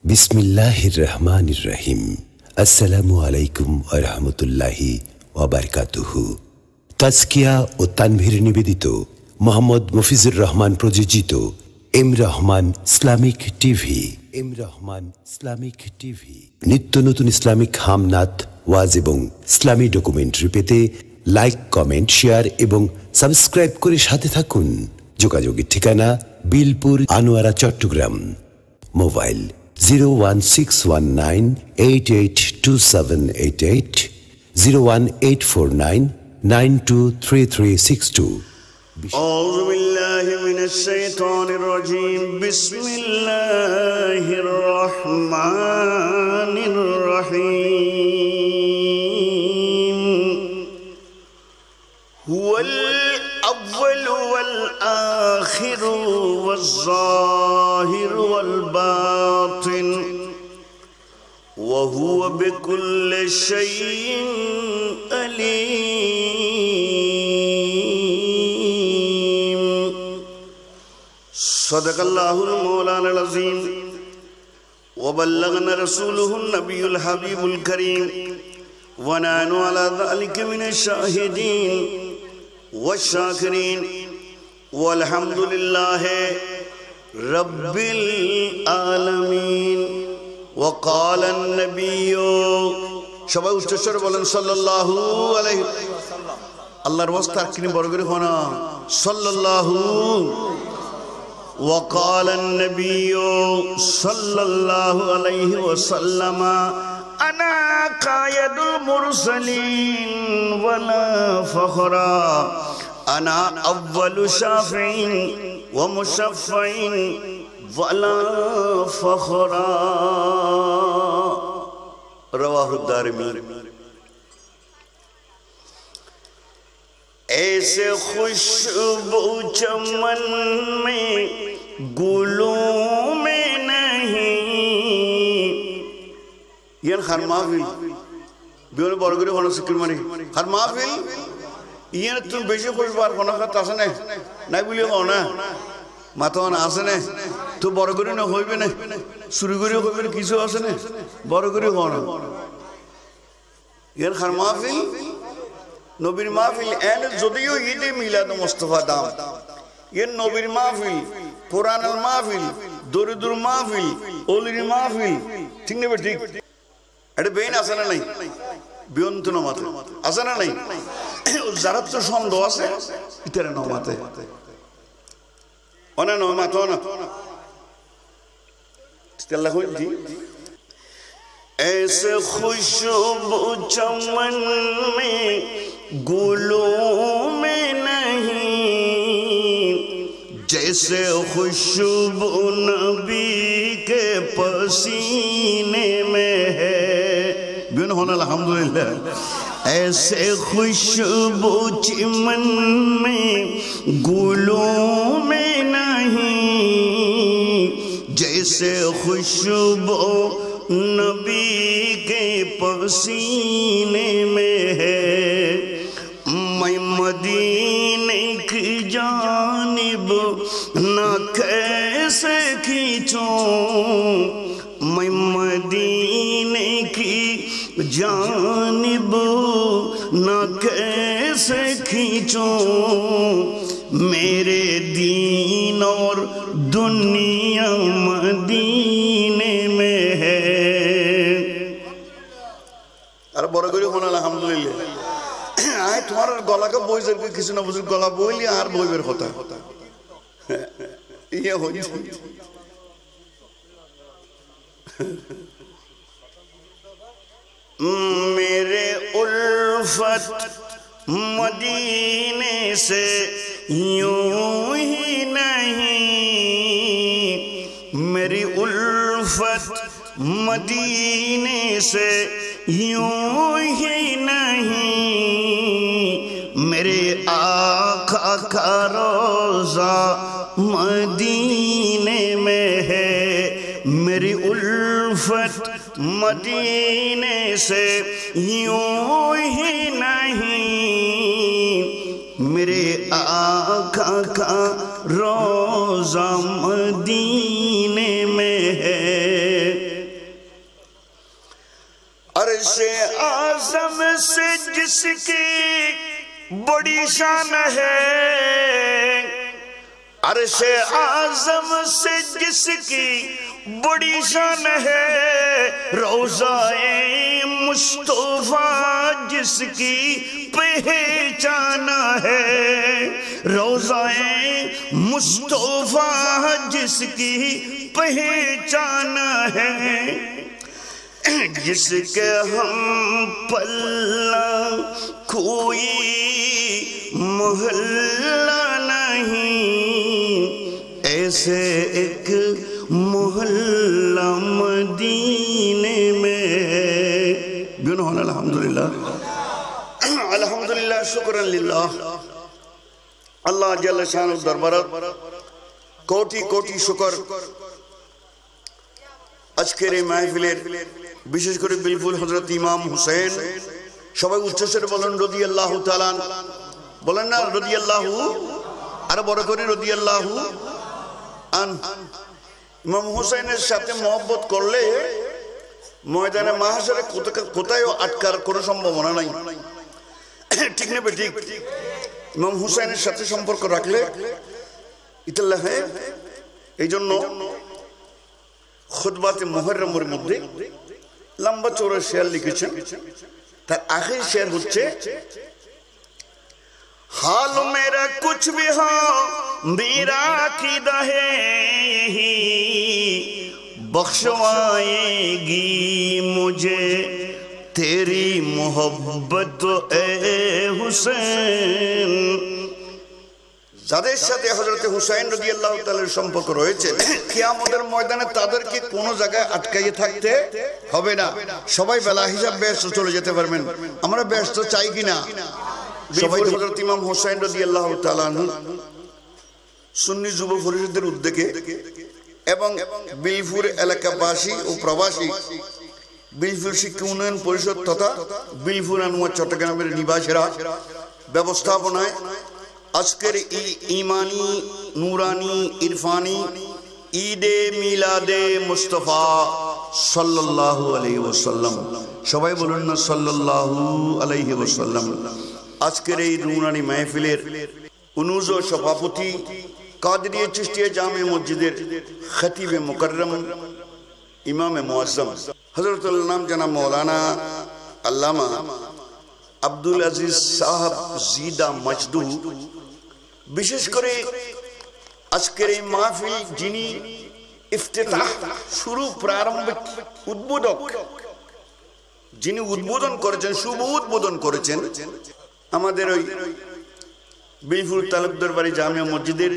बिस्मिल्लाहिर्रहमानिर्रहीम। अस्सलामु अलैकुम व रहमतुल्लाहि व बारकातुहू। তাজকিয়া ও তানভীর নিবেদিত মোহাম্মদ মফিজুর রহমান প্রযোজিত এম রহমান ইসলামিক টিভি নিত্য নতুন ইসলামিক হামনাত, ওয়াজ এবং ইসলামী ডকুমেন্টারি পেতে লাইক, কমেন্ট, শেয়ার এবং সাবস্ক্রাইব করে সাথে থাকুন। যোগাযোগের ঠিকানা বিলপুর, আনোয়ারা, চট্টগ্রাম। মোবাইল 01619882788, 01849923362। أعوذ بالله من الشيطان الرجيم. بسم الله الرحمن الرحيم. هو الأول والآخر والظاهر والباطن وهو بكل شيء عليم. صدق الله المولانا العظيم وبلغنا رسوله النبي الحبيب الكريم ونحن على ذلك من الشاهدين والشاكرين والحمد لله رب العالمين. وقال النبي সবাই উচ্চস্বরে বলেন সাল্লাল্লাহু আলাইহি ওয়াসাল্লাম। আল্লাহর ওয়াস্তে কিনে বড় করে হনা সাল্লাল্লাহু। وقال النبي صلى الله عليه وسلم أنا قائد المرسلين ولا فخر، أنا أول شافع ومشفع ولا فخر. رواه الدارمي. ऐसे खुशबू चमन में गुलों में नहीं, ये हर महफिल बियों बरगुरी होना सिक्किम मनी हर महफिल ये तुम बेचे खुशबार होना का तासने नहीं बोलिए होना मातों ना आसने तो बरगुरी न होई भी नहीं सुरीगुरी होई भी नहीं किसी आसने बरगुरी होना ये हर महफिल নবীর মাহফিল এন যদিও ঈদে মিলাদ মুস্তাফা দাম, ये নবীর মাহফিল, কোরআনের মাহফিল, দরুদুর মাহফিল, ওলির মাহফিল, ঠিক নেবে ঠিক এটা বেইন আছে না নাই? বিয়ন্ত নমাতে আছে না নাই? যারা তো সন্দেহ আছে ইতারে নমাতে অনা নমাতে অনা তেল্লা হই দি। ऐसे खुशबू चमन में गुलों में नहीं, जैसे खुशबू नबी के पसीने में है। बिन होना अल्हम्दुलिल्लाह। ऐसे खुशबू चमन में गुलों में नहीं, जैसे खुशबू नबी के पसीने में है। मैं मदीने की जानिब न कैसे खींचूं, मैं मदीने की जानिब न कैसे खींचूं, मेरे दीन और दुनिया मदीने में है। अरे बड़ा कोई होना अल्हम्दुलिल्लाह। आए तुम्हारा गला का बोझ जब किसी ने बुजुर्ग गला बोल लिया हर बोझ बेर होता ये हो मेरे उल्फत मदीने से यूं ही नहीं, मेरी उल्फत मदीने से यूं ही नहीं, मेरे आका का रोज़ा मदीने में है। मेरी उल्फत मदीने से यूं ही नहीं, मेरे आका का रोज़ा मदीने में है। अर्शे आज़म से जिसकी बड़ी शान है, अर्शे आज़म से जिसकी बड़ी शान है, रोज़ाए मुस्तफ़ा जिसकी पहचान है, रोज़ाए मुस्तफ़ा जिसकी पहचान है, जिसके हम पल्ला कोई मोहल्ला नहीं, ऐसे एक मोहल्ला मदीने में। अल्हम्दुलिल्लाह अल्हम्दुलिल्लाह शुक्रन लिल्लाह। अल्लाह जल्ल शानु दरबारत कोटि कोटि शुक्र। আজকের এই মাহফিলের বিশেষ করে বিলফুল হযরত ইমাম হুসেন, সবাই উচ্চস্বরে বলেন রাদিয়াল্লাহু তাআলা, বলেন না রাদিয়াল্লাহু, আর বড় করে রাদিয়াল্লাহু আন। ইমাম হুসেনের সাথে মহব্বত করলে ময়দানে মাহশরে কোথায় আটকার কোনো সম্ভাবনা নাই, ঠিক না ঠিক? ইমাম হুসেনের সাথে সম্পর্ক রাখলে ইতাল্লাহ। এই জন্য খুতবাতে মুহররমের মধ্যে লম্বা চৌড়া শের লিখেছেন, তার আখেরি শের হচ্ছে हाल मेरा कुछ भी हो मेरा अकीदा है बख्शवाएगी मुझे तेरी मोहब्बत ए हुसैन। যাদের সাথে হযরত হুসাইন রাদিয়াল্লাহু তাআলার সম্পর্ক রয়েছে, কিয়ামতের ময়দানে তাদেরকে কোনো জায়গায় আটকাইয়ে থাকতে হবে না। সবাই বেলা হিসাব ব্যস্ত চলে যেতে পারবেন। আমরা ব্যস্ত চাই কিনা? সবাই হযরত ইমাম হুসাইন রাদিয়াল্লাহু তাআলা সুন্নি যুব পরিষদের উদ্যোগে এবং বিলফুর এলাকাবাসী ও প্রবাসী বিলফুর শিক্ষা উন্নয়ন পরিষদ তথা বিলফুর আনোয়ার চট্টগ্রামের নিবাসীরা ব্যবস্থাপনায় আজকের ইমানি নুরানি ইরফানি ঈদে মিলাদে মুস্তাফা সাল্লাল্লাহু আলাইহি ওয়াসাল্লাম, সবাই বলুন না সাল্লাল্লাহু আলাইহি ওয়াসাল্লাম। আজকের এই নুরানি মাহফিলের উনুজ ও সভাপতি কাদরিয়া চিশতিয়া জামে মসজিদের খতিবে মুকররম ইমামে মুআজ্জম হযরতুল নাম জনাব মাওলানা আল্লামা আব্দুল আজিজ সাহেব জিদা মজদু, বিশেষ করে আজকের এই মাহফিল যিনি ইফতিতাহ শুরু প্রারম্ভিক উদ্বোধক, যিনি উদ্বোধন করেছেন, শুভ উদ্বোধন করেছেন আমাদের ওই বিলফুল তালুকদার বাড়ি জামিয়া মসজিদের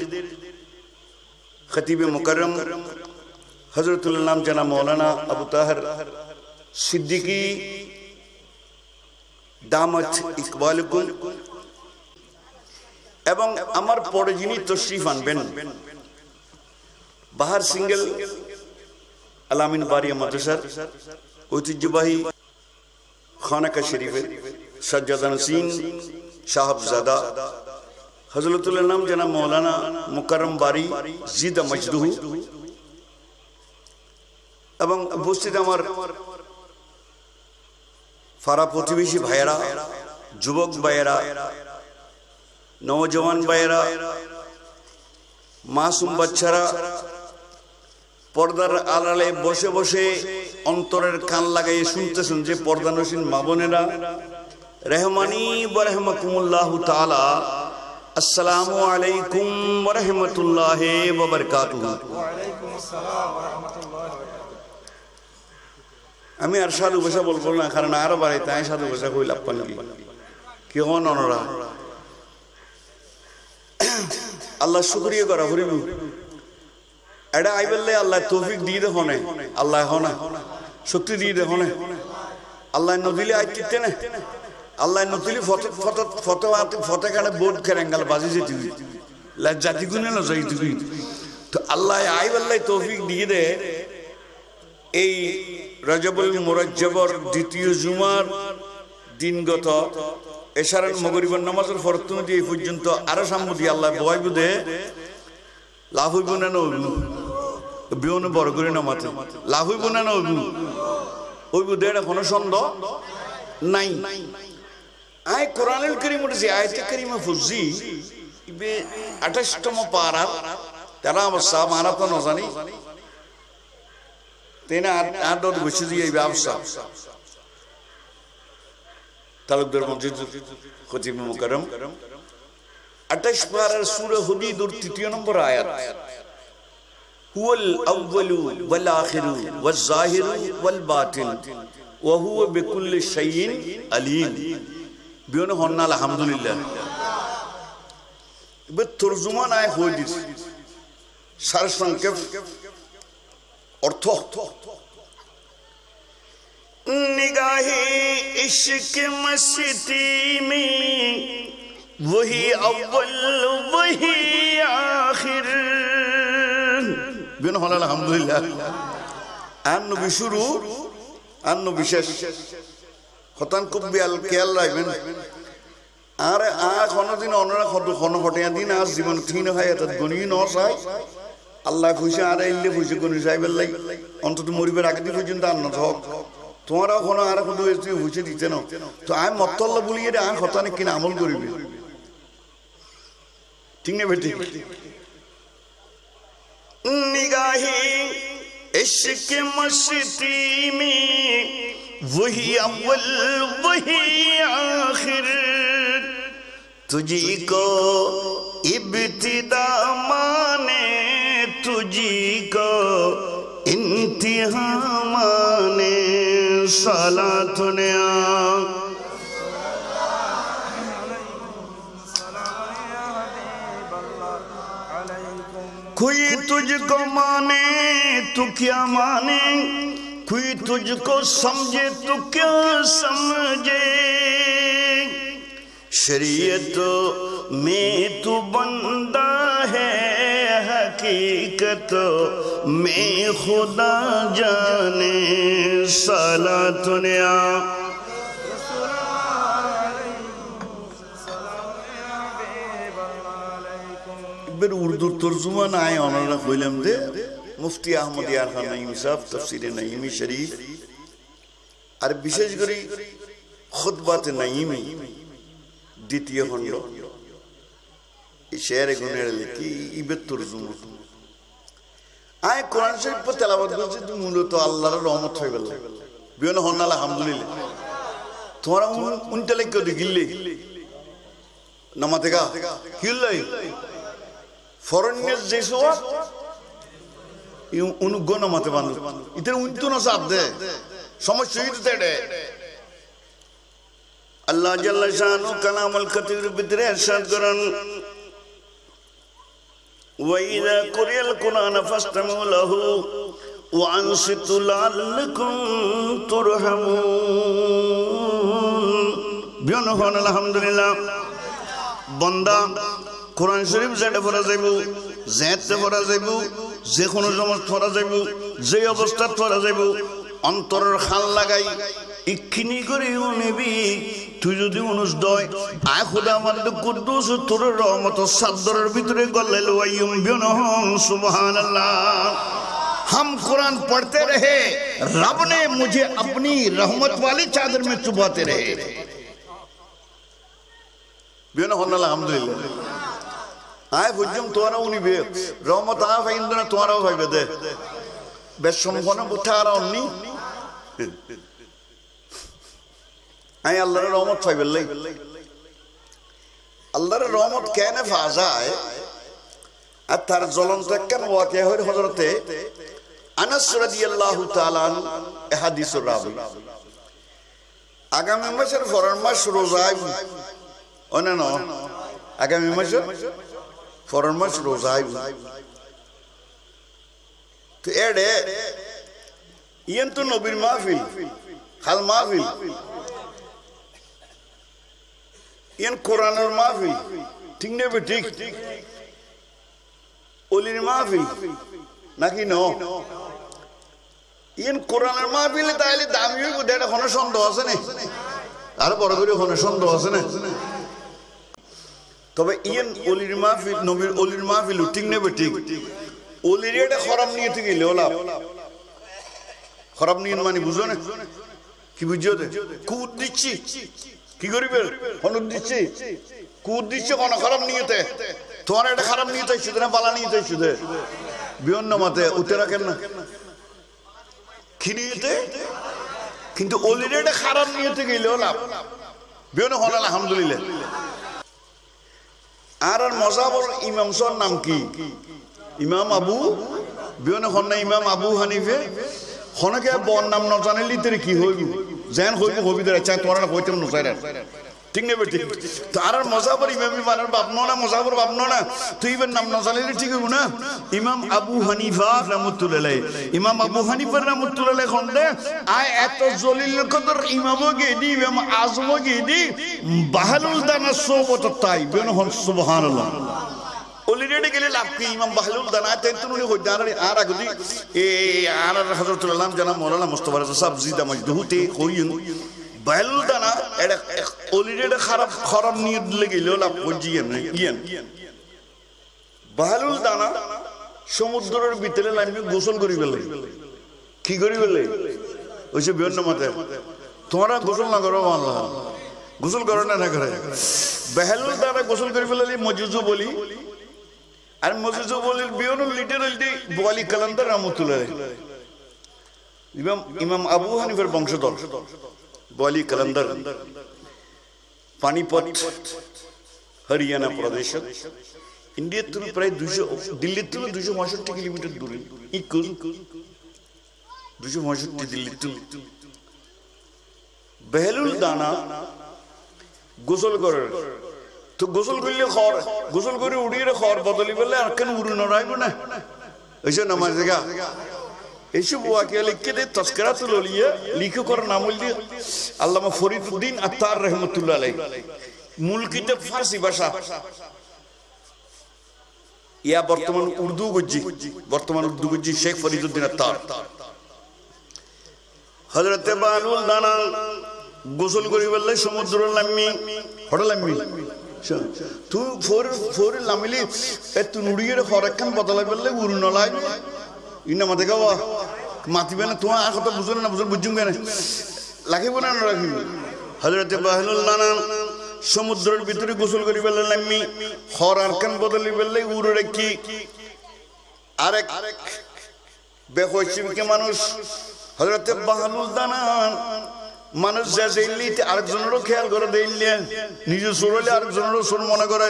খতিবে মুকররম হযরতুল নাম জনাব মাওলানা আবু তাহের সিদ্দিকী দামাত ইকবালুকুম, এবং আমার পরে যিনি তশরিফ আনবেন বাহার সিঙ্গেল আলামিন বারিয়া মাদ্রাসার ঐতিহ্যবাহী খানাকা শরীফের সাজ্জাদা নসীন সাহাবজাদা হযরতুল্লাহ নাম জনাব মাওলানা মুকাররম বারি জিদা মজদুহ, এবং উপস্থিত আমার ফারা প্রতিবেশী ভাইয়েরা, যুবক ভাইয়েরা, নওজওয়ান ভাইয়েরা, মাসুম বাচ্চারা, পর্দার আড়ালে বসে বসে অন্তরের কান লাগাইয়ে শুনতেছেন যে পর্দানসীন মা বোনেরা, রহমানি ওয়া রাহমাকুমুল্লাহু তাআলা, আসসালামু আলাইকুম ওয়া রাহমাতুল্লাহি ওয়া বারাকাতুহু। ওয়া আলাইকুম আসসালাম ওয়া রাহমাতুল্লাহি। আমি আর সাধু ভাষা বলবো না, কারণ আরো বাড়ি তাই সাধু ভাষা কই লাভ পান কি হন অনরা। আল্লাহ শুকরিয়া করা করিব, এটা আইবলে আল্লাহ তৌফিক দিয়ে দে হনে, আল্লাহ হনা শক্তি দিয়ে দে হনে, আল্লাহ নদিলে আইতে না, আল্লাহ নদিলে ফটো কানে বোর্ড কেরাঙ্গাল বাজি যেতে জাতি গুনে না যাই তুই তো আল্লাহ আইবলে তৌফিক দিয়ে দে। এই রজবুল মুরাজ্জবর দ্বিতীয় জুমার দিনগত এশারান মাগরিবের নামাজের ফরতুন দিয়ে এই পর্যন্ত আরো সামুদি আল্লাহ বয়াইবু দে লাভ হইব না নবু বিয়নে বড় করে নামাতে লাভ হইব না নবু ওই বুদ্ধে এটা কোনো সন্দেহ নাই আয় কোরআনুল কারীম উঠেছি আয়াতে কারীমা ফুজি ইবে 28তম পারা তারা অবস্থা মারা তো না জানি তেনা আর দদ গুছি দিয়ে এই ব্যবসা তালুকদার মসজিদ খতিব মুকাররম 28 পারার সূরা হুদীদুর 3 নম্বর আয়াত হুয়াল আউয়ালু ওয়াল আখিরু ওয়াজ যাহিরু ওয়াল বাতিন ওয়া হুয়া বিকুল্লি শাইইন আলীম বিয়ন হন্না আলহামদুলিল্লাহ বে তরজমা নাই হই দিস সার সংক্ষেপ অর্থ নিগাহে ইশক মস্তি মে वही अव्वल वही आखिर बिन हलाल अल्हम्दुलिल्लाह आन नबी शुरू आन नबी शेष खतान कुबियाल केल राखবেন আরে কোনদিন অনরা কোন ফটিয়া দিন আজ জীবন থিন হয় এত গনি ন চাই আল্লাহ খুশি আরে ইল্লে খুশি গনি চাইবেল লাই অন্তত মরিবার আগে দি পর্যন্ত আন থাক তোমারা কোন আর কোন এসে খুশি দিতে না তো আমি মতল্লা বলিয়ে রে আন খতানে কিনা আমল করিবে ठीक नहीं बेटी निगाहे इश्क मस्ती में वही अव्वल वही आखिर तुझी को इब्तिदा माने तुझी को इंतहा माने सलातुन कोई तुझको माने तू क्या माने कोई तुझको समझे तू क्या समझे शरीयत में तू बंदा है हकीकत में खुदा जाने सलातुन उर्दू तर्जुमा नाय ओनारा কইলাম দে মুফতি আহমদ ইয়ার খান নাইমি সাহেব তাফসীরে নাইমি শরীফ আর বিশেষ করে খুতবাতে নাইমি দ্বিতীয় খণ্ড এই শেরে গুনের লিখি ইবে তর্জুমা আয় কোরআন শরীফ তেলাওয়াত করতে তো মূলত আল্লাহর রহমত হয়ে গেল বিয়ন হন্না আলহামদুলিল্লাহ তোমরা উনটা লেখ দিগিল্লে নামাতেগা কিল্লাই ফরেনের যে সোয়া অনুগণ মতে বান্ধব ইতের উন্তু না সাথ দে সমস্যা হইতে দে আল্লাহ জাল্লা শানু কালামুল খতির ভিতরে ইরশাদ করেন ওয়া ইযা কুরিয়াল কুরআন ফাসতামু লাহু ওয়া আনসিতু লাআল্লাকুম তুরহামুন বিয়নহন আলহামদুলিল্লাহ বান্দা কোরআন শরীফ যেটা পড়া যাইব যেতে পড়া যাইব যে কোনো সময় পড়া যাইব যে অবস্থা পড়া যাইব অন্তরের খাল লাগাই ইক্ষিনি করে নেবি তুই যদি মানুষ দয় আয় খুদা মাদ্দু কুদ্দুস তোর রহমত সাদরের ভিতরে গল্লাল ওয়াইয়ুম বিনহুম সুবহানাল্লাহ हम कुरान पढ़ते रहे रब ने मुझे अपनी रहमत वाली चादर में चुबाते रहे बिनहुम अल्हम्दुलिल्लाह आय बुझम तोरा उनी बे रहमत आ फाइंदना तोरा भाइबे दे बेशम कोना बुठारा उन्नी आय अल्लाहर रहमत फाइबे लै अल्लाहर रहमत केने फाजाय अतार জ্বলন্ত কেন ওয়াকিয়া হই হযরতে আনাস রাদিয়াল্লাহু তাআলা আনহু হাদিসুর রাবি আগামী মাসের ফরমান মাস রোজায় অনেন আগামী মাসের ফরমান মাস রোজায় তো এডে ইয়েন তো নবীর মাহফিল হাল মাহফিল ইয়েন কোরআনের মাহফিল ঠিক নেবে ঠিক ওলির মাহফিল নাকি ন ইয়েন কোরআনের মাহফিলে তাইলে দামি হইব এটা কোনো সন্দেহ আছে না আর বড় করে কোনো সন্দেহ আছে না তবে ইয়েন ওলির মাহফিল নবীর ওলির মাহফিল ঠিক নেবে ঠিক ওলির এটা খরাম নিয়ে থেকে গেলে ওলা খারাপ নিয়ত মানে বুঝো না কি বুঝছো কুদ দিচ্ছি কি করিবে হনুদ দিচ্ছি কুদ দিচ্ছে কোন খারাপ নিয়তে তোমার এটা খারাপ নিয়ত হইছে না বালা নিয়ত হইছে বিয়ন্ন মতে উঠে রাখেন না কি নিয়তে কিন্তু ওলির এটা খারাপ নিয়তে গেলেও লাভ বিয়ন্ন হল আলহামদুলিল্লাহ আর মজাবর ইমাম সর নাম কি ইমাম আবু বিয়ন্ন হন না ইমাম আবু হানিফে হনকে বর নাম ন জানিলি তোর কি হইব যেন হইব হবি তোর চাই তোমার হইতাম নসাই ঠিক নেবে ঠিক তো আর মজাবর ইমাম ইমানের বাপ না মজাবর বাপ না তুই ইবের নাম ন জানিলি ঠিক হইব না ইমাম আবু হানিফা রাহমাতুল্লাহ ইমাম আবু হানিফা রাহমাতুল্লাহ খন্ডে আয় এত জলিল কদর ইমামও গেদি ইমাম আজমও গেদি বাহলুল দানা সোবত তাই বেন হন সুবহানাল্লাহ অলরেডি গেলে লাভ কি ইমাম বাহলুল দানা তেনতুনি হই দাঁড়ানি আর আগদি এ আর হযরতুল আল্লাহ জানা মাওলানা মুস্তাফা রাজা সাহেব জিদা মজদুতে কইন বাহলুল দানা এটা অলরেডি খারাপ নিয়ত লেগেলো লাভ বুঝিয়েন ইয়ান বাহলুল দানা সমুদ্রের ভিতরে নামি গোসল করি ফেলে কি করি ফেলে ওইসে বিভিন্ন মতে তোমরা গোসল না করো আল্লাহ গোসল করো না করে বাহলুল দানা গোসল করি ফেলে মজুজু বলি আর মজুজু বলির বিয়নুল লিটারালি বোয়ালি কালান্দার রাহমাতুল্লাহ ইমাম আবু হানিফার বংশধর বোয়ালি কালান্দার পানিপত হরিয়ানা প্রদেশ ইন্ডিয়ার থেকে প্রায় 200 দিল্লির থেকে 265 কিলোমিটার দূরে 265 দিল্লির থেকে বাহলুল দানা গোসল করে তো গোসল করলে খর গোসল করে উড়িয়ে খর বদলি বললে আর কেন উড়ে নড়াইব না এইসব নামাজ জায়গা এইসব ওয়াকে লিখে দে তস্করাতুল আউলিয়া লিখে করার নাম হল আল্লামা ফরিদউদ্দিন আত্তার রহমতুল্লাহ আলাইহি মূল কিতাব ফারসি ভাষা ইয়া বর্তমান উর্দু গজ্জি শেখ ফরিদউদ্দিন আত্তার হযরত বাহলুল দানা গোসল করি বললে সমুদ্র লাম্মি হড় লাম্মি তুই ফোর লামিলি তুই নুড়িয়ে হরেকখান বদলাই বললে উড়ু নলাই ইনা মাথে গাওয়া মাতিবে না তোমার আর কথা বুঝো না বুঝুন কেন লাগিব না রাখিব হযরত বাহলুল দানা সমুদ্রের ভিতরে গোসল করি বললে লাম্মি হর আরকান বদলি বললে উড়ু রেখি আরেক বেহইছিকে মানুষ হযরত বাহলুল দানা মানুষ যা দিল্লিতে আরেকজনেরও খেয়াল করে দিল্লি নিজে সুর হইলে আরেকজনেরও সুর মনে করে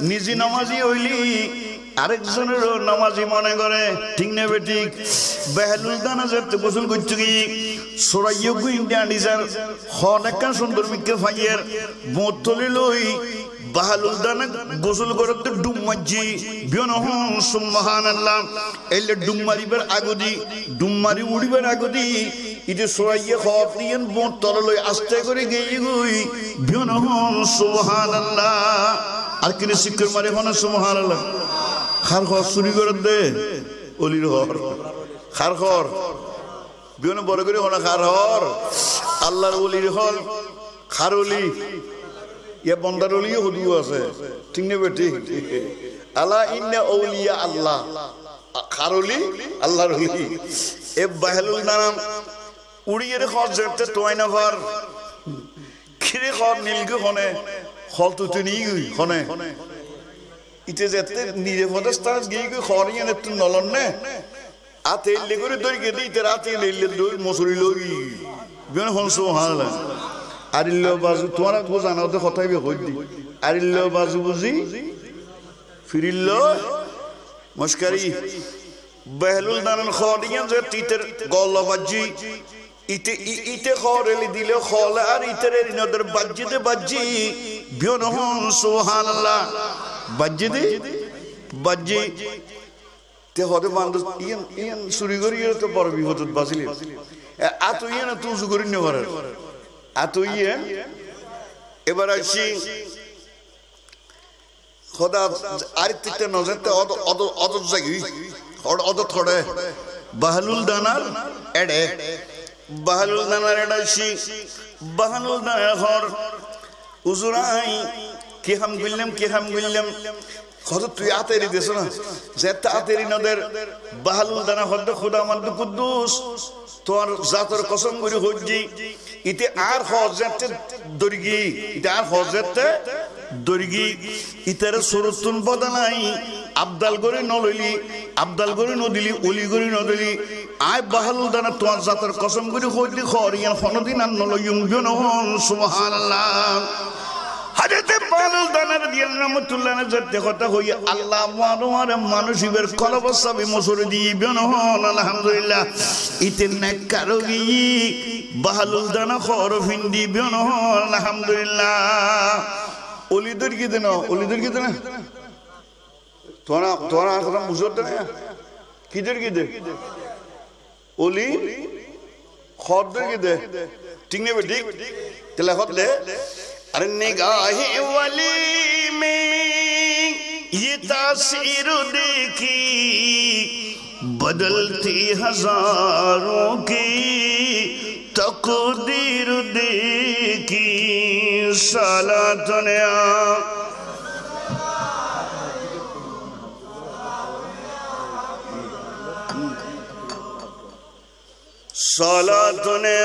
নিজে নামাজি হইলি আরেকজনেরও নামাজি মনে করে ঠিক নেবে ঠিক বাহলুল দানা যেতে গোসল করছে কি সরাইয়া গুইন্ডা নিজের হন একটা সুন্দর মিকে ফাইয়ের বোতলি লই বাহলুল দানা গোসল করতে ডুব মারজি বিয়ন হন সুবহানাল্লাহ এলে ডুব মারিবার আগদি ডুব মারি উড়িবার আগদি ইতে সরাইয়া খত নিয়েন বোত তরলই আস্তে করে গিয়ে গই বিয়ন হন সুবহানাল্লাহ আর কিনে শিক্ষার মারে হন সুবহানাল্লাহ খার খর চুরি করে দে অলির হর খার খর বিয়ন বড় করে হন খার হর আল্লাহর অলির হল খার অলি ইয়া বন্দার অলিও হদু আছে ঠিক নেবে ঠিক আলা ইন্না আউলিয়া আল্লাহ খার অলি আল্লাহর অলি এ বাহলুল দানা উড়িয়ে খর যেতে তোয়াই না ভার খিরে খর নীলকে হনে হল তুই নিয়ে গই হনে ইতে যেতে নিরাপদ স্থান গিয়ে গই খর ইয়ে তুই নলন নে আতে এলে করে দড়ি গেতে ইতে রাতে এলে দড়ি মসুরি লই বিয়ন হন সুবহানাল্লাহ আরিল্লো বাজু তোমার বোঝানো তো কথাই বে কই দি আরিল্লো বাজু বুঝি ফিরিল্লো মস্কারি বাহলুল দানা খর ইয়ে যে তিতের গল্লা বাজি ইতে খরেলি দিলে খলে আর ইতের নদের বাজ্জি বিয়ন হন সুবহানাল্লাহ বাজ্জি তে হতে বান্দু ইয়ান চুরি করি তো বড় বিপদত বাঁচিলি আতো ইয়ে না তুই করি নে ঘরে আতো ইয়ে এবার আসি খোদা আর তিতে নজরতে অত জাগি অত থড়ে বাহলুল দানার এডে বাহলুল দানার এডাইছি বাহলুল দানার হর উজুরাই কি হাম গুল্লাম কত তুই আতেরি দেছ না যে আতেরি নদের বাহালুল দানা হদ্দ খুদা মাদ্দু কুদ্দুস তোর জাতর কসম করে হজ্জি ইতে আর হজরতে দর্গি ইতে আর হজরতে দর্গি ইতার সুরতুন বদলাই আবদাল গরি নলইলি আবদাল গরি নদিলি ওলি গরি নদিলি আয় বাহালুল দানা তোর জাতর কসম করে হজ্জি খরিয়ান ফনদিন আর নলইম বিনহন সুবহানাল্লাহ হযরত বাহালুল দানা রাদিয়াল্লাহু রাহমাতুল্লাহ আলাইহি কথা হই আল্লাহ মানওয়ার মানুষের কলবসাবি মসুর দিবেন হন আলহামদুলিল্লাহ ইতনে কারগি বাহালুল দানা খরফিন দিবেন হন আলহামদুলিল্লাহ ওলিদের কি দেন তোরা কথা বুঝতে না কিদের কি দে ওলি খরদের কি দে ঠিক নেবে ঠিক তাহলে হদলে अरे निगाहे वली में ये तासीर देखी बदलती हजारों की तकदीर देखी सलातने सलातने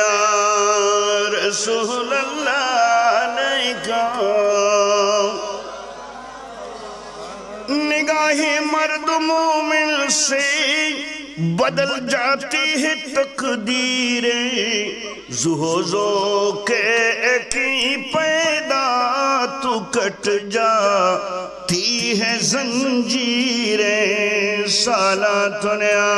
रसूल अल्लाह निगाहें मर्द मोमिन से बदल जाती है तकदीरें ज़ुहज़ो के की पैदा तो कट जाती है जंजीरें सलातुनिया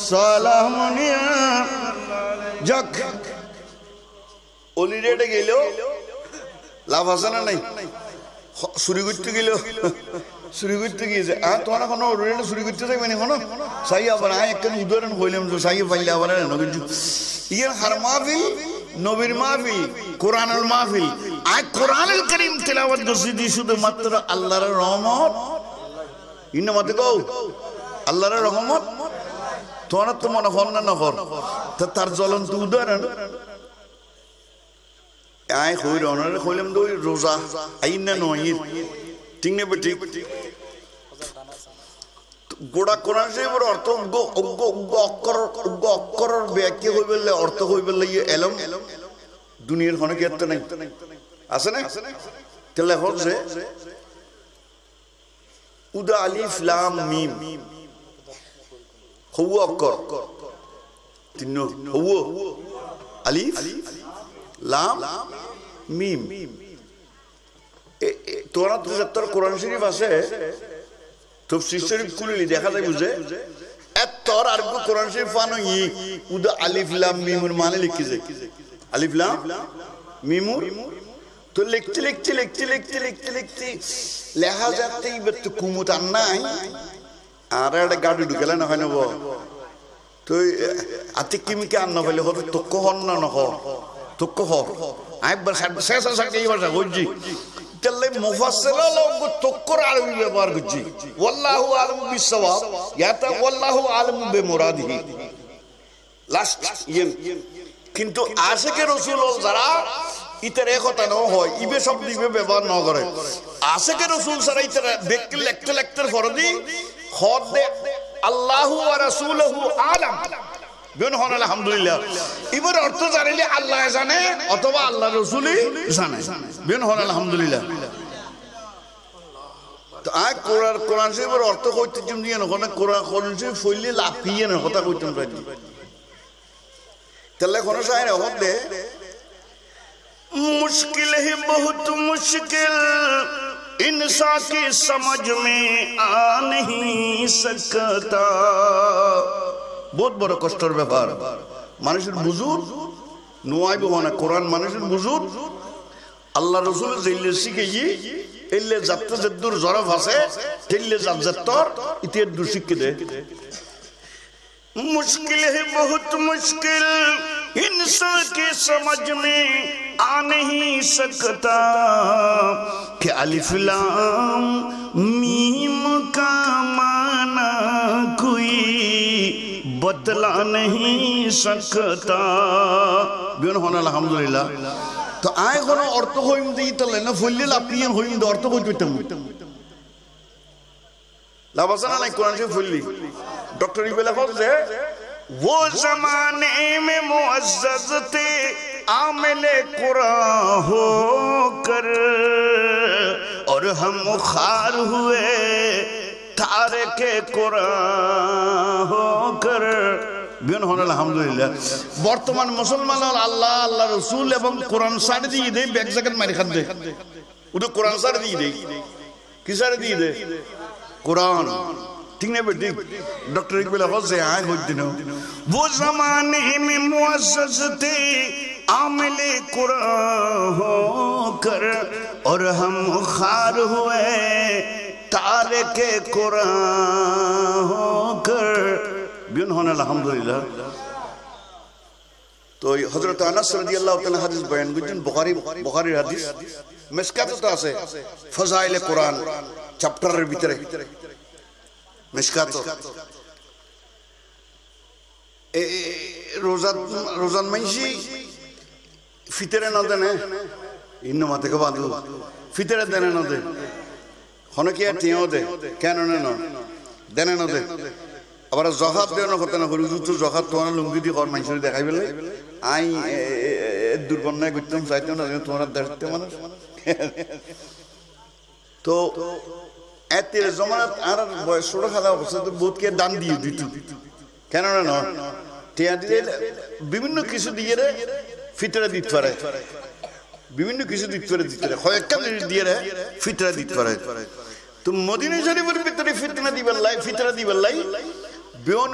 सलामुनिया जग ओलिरेटे गेलो লাভ আছে না নাই চুরি করতে গেল চুরি করতে গিয়েছে আর তোমার কোনো ওলিরেটে চুরি করতে যাবে না কোনো সাই আবার একটা উদাহরণ কইলাম তো সাই পাইলে আবার নবীর ইয়ে হার মাহফিল নবীর মাহফিল কোরআনুল মাহফিল আর কোরআনুল কারীম তেলাওয়াত করছি শুধুমাত্র আল্লাহর রহমত ইন্না মতে কও আল্লাহর রহমত তোমার তো মনে হল না হর তার জ্বলন্ত উদাহরণ আয় হইল ওনারে কইলাম তো রোজা আইনা নয় ঠিক নেবে ঠিক গোড়া কোরআন শরীফের অর্থ অক্ষরের ব্যাখ্যা হইবে অর্থ হইবে এলম দুনিয়ার কোনো কি নাই আছে না তাহলে হচ্ছে উদা আলিফ লাম মিম হউ অক্ষর তিন হউ আলিফ লাম মিম তোরা তো যতর কোরআন শরীফ আছে তাফসীর শরীফ খুললি দেখা যায় বুঝে এতর আর কোরআন শরীফ ফানো ই উদা আলিফ লাম মিমের মানে লিখছে আলিফ লাম মিম তো লিখতে লেখা যাতেই বেত কুমুত আর নাই আর একটা গাড়ি ঢুকেলে না হয় না তো আতে কিমিকে আর না পাইলে হতো তোক্ক হন না নহ তোক্ক হ একবার শেষ আছে এই ভাষা বুঝছি তাহলে মুফাসসিরা লোক তোক্কর আরবি ব্যবহার করছি ওয়াল্লাহু আলামু বিসসাওয়াব ইয়াতা ওয়াল্লাহু আলামু বিমুরাদিহি লাস্ট কিন্তু আশিকে রাসূল যারা ইতার কথা ন হয় ইবে সব দিবে ব্যবহার ন করে আশিকে রাসূল যারা ইতার ব্যক্তি লিখতে ফরদি খদ দে আল্লাহু ওয়া রাসূলুহু আলাম বেন হন আলহামদুলিল্লাহ ইবার অর্থ জানিলে আল্লাহ জানে অথবা আল্লাহ রাসূলই জানে বেন হন আলহামদুলিল্লাহ তো আয় কোরআন শরীফের অর্থ কইতে তুমি জানো কোন কোরআন শরীফ ফইলে লাফিয়ে না কথা কইতে পারি তাহলে কোন শায়র হদে मुश्किल है बहुत मुश्किल इंसान की समझ में आ नहीं सकता बहुत बड़ा कष्टर ব্যাপার মানুষের বুঝুর নোয়াইব না কোরআন মানুষের বুঝুর আল্লাহ রাসূল যেইলে শিখাইয়ে এলে যাত্রা যদ্দুর জরফ আছে তেলে যাত্তর ইতে দু শিখে দে मुश्किल है बहुत मुश्किल इंसान के समझ में आ नहीं सकता कि अलिफ लाम मीम का माना कोई बतला नहीं सकता बिन होना अल्हम्दुलिल्लाह তো আয় কোনো অর্থ হইম দিই তাহলে না ফুললে লাপিয়ে হইম দে অর্থ কই কইতাম লাবাসানা নাই কোরআন শরীফ ফুললি ডক্টর ইবেলা বলছে वो जमाने में मुअज़्ज़ज़ थे आमिले कुरान होकर और हम खार हुए तारिके कुरान होकर बिन होने अल्हम्दुलिल्लाह বর্তমান মুসলমানরা আল্লাহ আল্লাহ রাসূল এবং কোরআন সাড়ে দিয়ে দেয় ব্যাগ জায়গা মারি খান দে ওটা কোরআন সাড়ে দিয়ে দেয় কি সাড়ে দিয়ে দেয় কোরআন ठीक नहीं बेटी डॉक्टर इकबाल बहुत से आए कुछ दिनों वो ज़माने में मुअज़्ज़ज़ थे आमिले कुरान होकर और हम खार हुए तारिके कुरान होकर बिन होने अल्हम्दुलिल्लाह तो हज़रत अनस रज़ियल्लाहु ताला हदीस बयान गुजन बुखारी हदीस मिशकात तो आसे फज़ाइल कुरान चैप्टर भीतरे मिशकात रोजान मंशी फितरे न देने इन्नो माते को बांधो फितरे देने न दे होने क्या टियों दे क्या न देने न दे अब ज़हात दे न होते न करूँ तो ज़हात तो ना लुंगी दी और मंशी दिखाई बेले आई दुर्गन्ना गुत्तम साइट में ना तुम्हारा दर्द मानो तो ऐतेरे ज़मानत आरा बॉय सोड़ा खादा उससे तो बहुत के दान दिए दितु क्या ना टियां दिए विभिन्न किसी दिए रे फितरा दित परे विभिन्न किसी दित परे खोए कब दिए रे फितरा दित परे तो मदीने शरीफ पर फितरे फितरा दी बल्लाई बियोन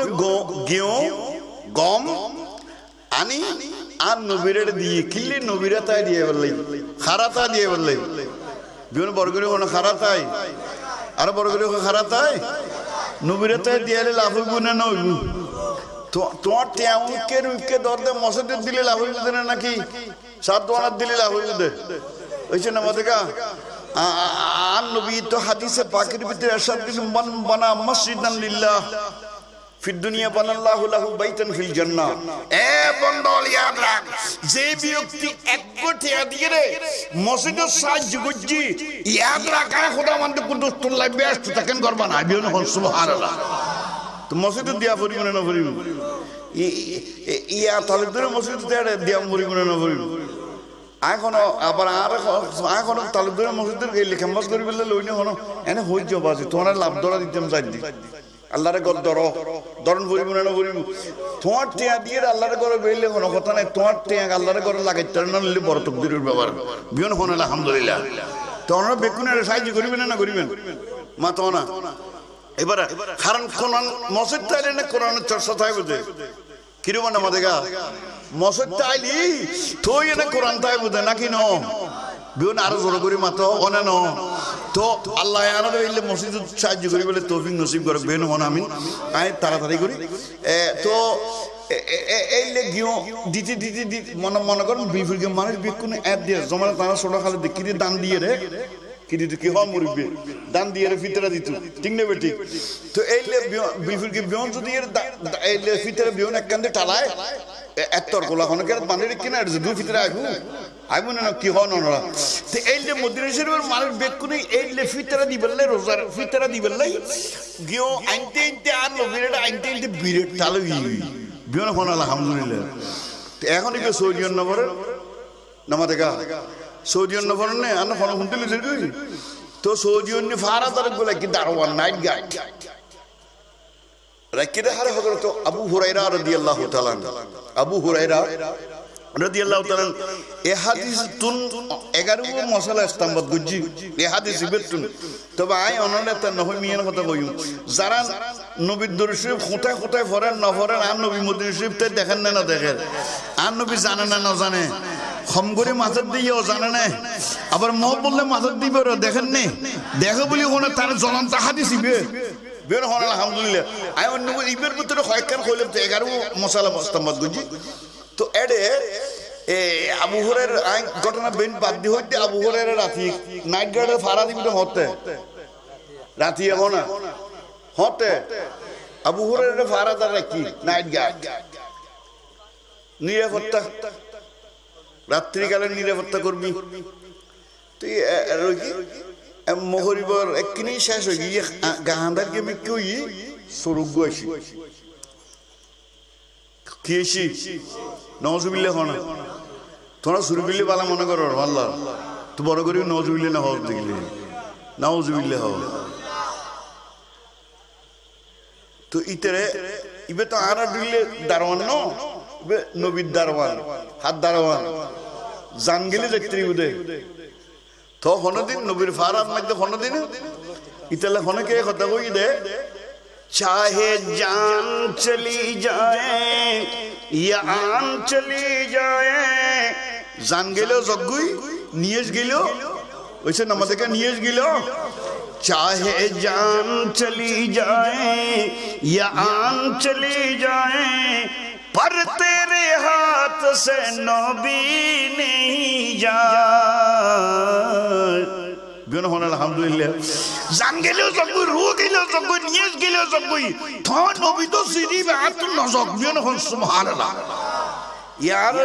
गेहूं गम आनी आन नबीरे दिए किल्ले नबीरा ताई दिए बल्लाई खाराता दिए बल्लाई बियोन बरगुरी कोना खाराता है अरे बरगुरी को खाराता है नबीरे ताई दिए ले लाफू गुने ना हुई तो त्याऊं के दौर दे मौसम दिले लाफू गुने ना की सात दोनों दिले लाफू गुने वैसे ना मत का आन नबी तो हदीस पाकिर बितर अशद मन बना मस्जिदन लिल्लाह फिर दुनिया बनल्लाहु लहु बैतन फिल जन्नह ए बंदोल याद रख जे व्यक्ति एक गोटे दिए रे मस्जिद साज गुज्जी याद रखा है खुदा मंद कुदुस तुल्लाह बेस्ट तकन कर बना बियों ने सुभान अल्लाह तो मस्जिद दिया फरी मने ना फरी या तालिब दरे मस्जिद दिया फरी मने ना फरी आखनो আবার আখনো তালুদের মসজিদের এই লেখামাস করি বললে লইনে হনো এনে হই জবাজি তোমার লাভ দরা দিতাম যাইদি আল্লাহর গদ দরন ভরিব না ভরিব তোমার টিয়া দিয়ে আল্লাহর ঘরে বেইলে হনো কথা নাই তোমার টিয়া আল্লাহর ঘরে লাগাইতে না নিলে বড় তকদিরের ব্যাপার বিয়ন হন আলহামদুলিল্লাহ তোমরা বেকুনের সাহায্য করিবেন না করিবেন মা তো না এবারে কারণ কোরআন মসজিদ তাইলে না কোরআনের চর্চা থাই বুঝে কিরকম না মাদেগা মসজিদ তাইলি তোই না কোরআন তাই বুঝে নাকি ন বিয়ন আরো জোর করি মাতো ওনে ন তো আল্লাহ আনার হইলে মসজিদ সাহায্য করি বলে তৌফিক নসিব করে বেন হন আমি আই তাড়াতাড়ি করি তো এইলে গিও দিতে মনে করেন বিফিরকে মানুষ বিকুনে অ্যাড দিয়ে জমানা তারা ছোট খালে দেখি দিয়ে দান দিয়ে রে কি দিত কি হম মুরব্বি দান দিয়ে রে ফিতরা দিত ঠিক না বেটি তো এইলে বিফিরকে বিয়ন যদি এর এইলে ফিতরা বিয়ন এক কান্দে টালায় এত্তর গোলা হন কে বান্দির কিনা দুই ফিতরা আইবো না কি হন না তো এইলে মদিনা শরীফের মানুষ বেকুনে এইলে ফিতরা দিবেলে রোজার ফিতরা দিবেলে গিও আইনতে আর নবীরা আইনতে বিরেট টালো বিয়ন হন আলহামদুলিল্লাহ তো এখন কি সৌদি নবর নামাদেগা সৌদি নবর নে আন হন হুনতে লিখি তো সৌদি নে ফারা তার গোলা কি দারওয়ান নাইট গাইড রাকিদা হারে হযরত আবু হুরায়রা রাদিয়াল্লাহু তাআলা আবু হুরায়রা রাদিয়াল্লাহু তাআলা এই হাদিস তুন 11 মশলা ইস্তামবাদ গুজি এই হাদিস বেতুন তবে আই অনলে তা নহ মিয়ান কথা কইম যারা নবীর দরুদ শরীফ কোথায় পড়েন না পড়েন আর নবী মদিনা শরীফ তে দেখেন না দেখেন আর নবী জানে না জানে খমগরি মাথার দিয়েও জানে না আবার মহ বললে মাথার দিবে দেখেন না দেখো বলি কোনে তার জ্বলন্ত হাদিস ইবে বের হন আলহামদুলিল্লাহ আই অন্য ইবের ভিতরে কয়েকখান কইলে 11 মশলা ইস্তামবাদ গুজি তো এডে আবু হুরায়রা আই ঘটনা বেন বাদ দি হইতে আবু হুরায়রা রাতি নাইট গার্ডের ফারা দিবিতে হতে রাতি এখন না হতে আবু হুরায়রা ফারা দা রাখি নাইট গার্ড নিরাপত্তা রাত্রিকালের নিরাপত্তা করবি তুই মহরিবর একদিনই শেষ হয়ে গিয়ে গাহান্দার গেমে কেউ সরুগ আসি কি এসি নজুবিল্লে হন তোমরা সুরবিল্লে বালা মনে করো আল্লাহ তুই বড় করি নজুবিল্লে না হজ দেখলে নজুবিল্লে হও তো ইতরে ইবে তো আর দিলে দারওয়ান ন নবীর দারওয়ান হাত দারওয়ান জান গেলে দেখতে উদে তো হনদিন নবীর ফারাত মধ্যে হনদিন ইতালে হনকে কথা কই দে চাহে জান চলি যায় ইয়া আন চলি যায় জান গেল জগুই নিয়েস গেল ওইসে নামাজ থেকে নিয়েস গেল चाहे जान चली जाए या आन चली जाए पर तेरे हाथ से नबी नहीं जाए बिन होना अल्हम्दुलिल्लाह जान गेलो सब कोई रो गेलो सब कोई नियस गेलो सब कोई तो नबी तो सीधी बात तो नजक बिन हो सुभान अल्लाह यार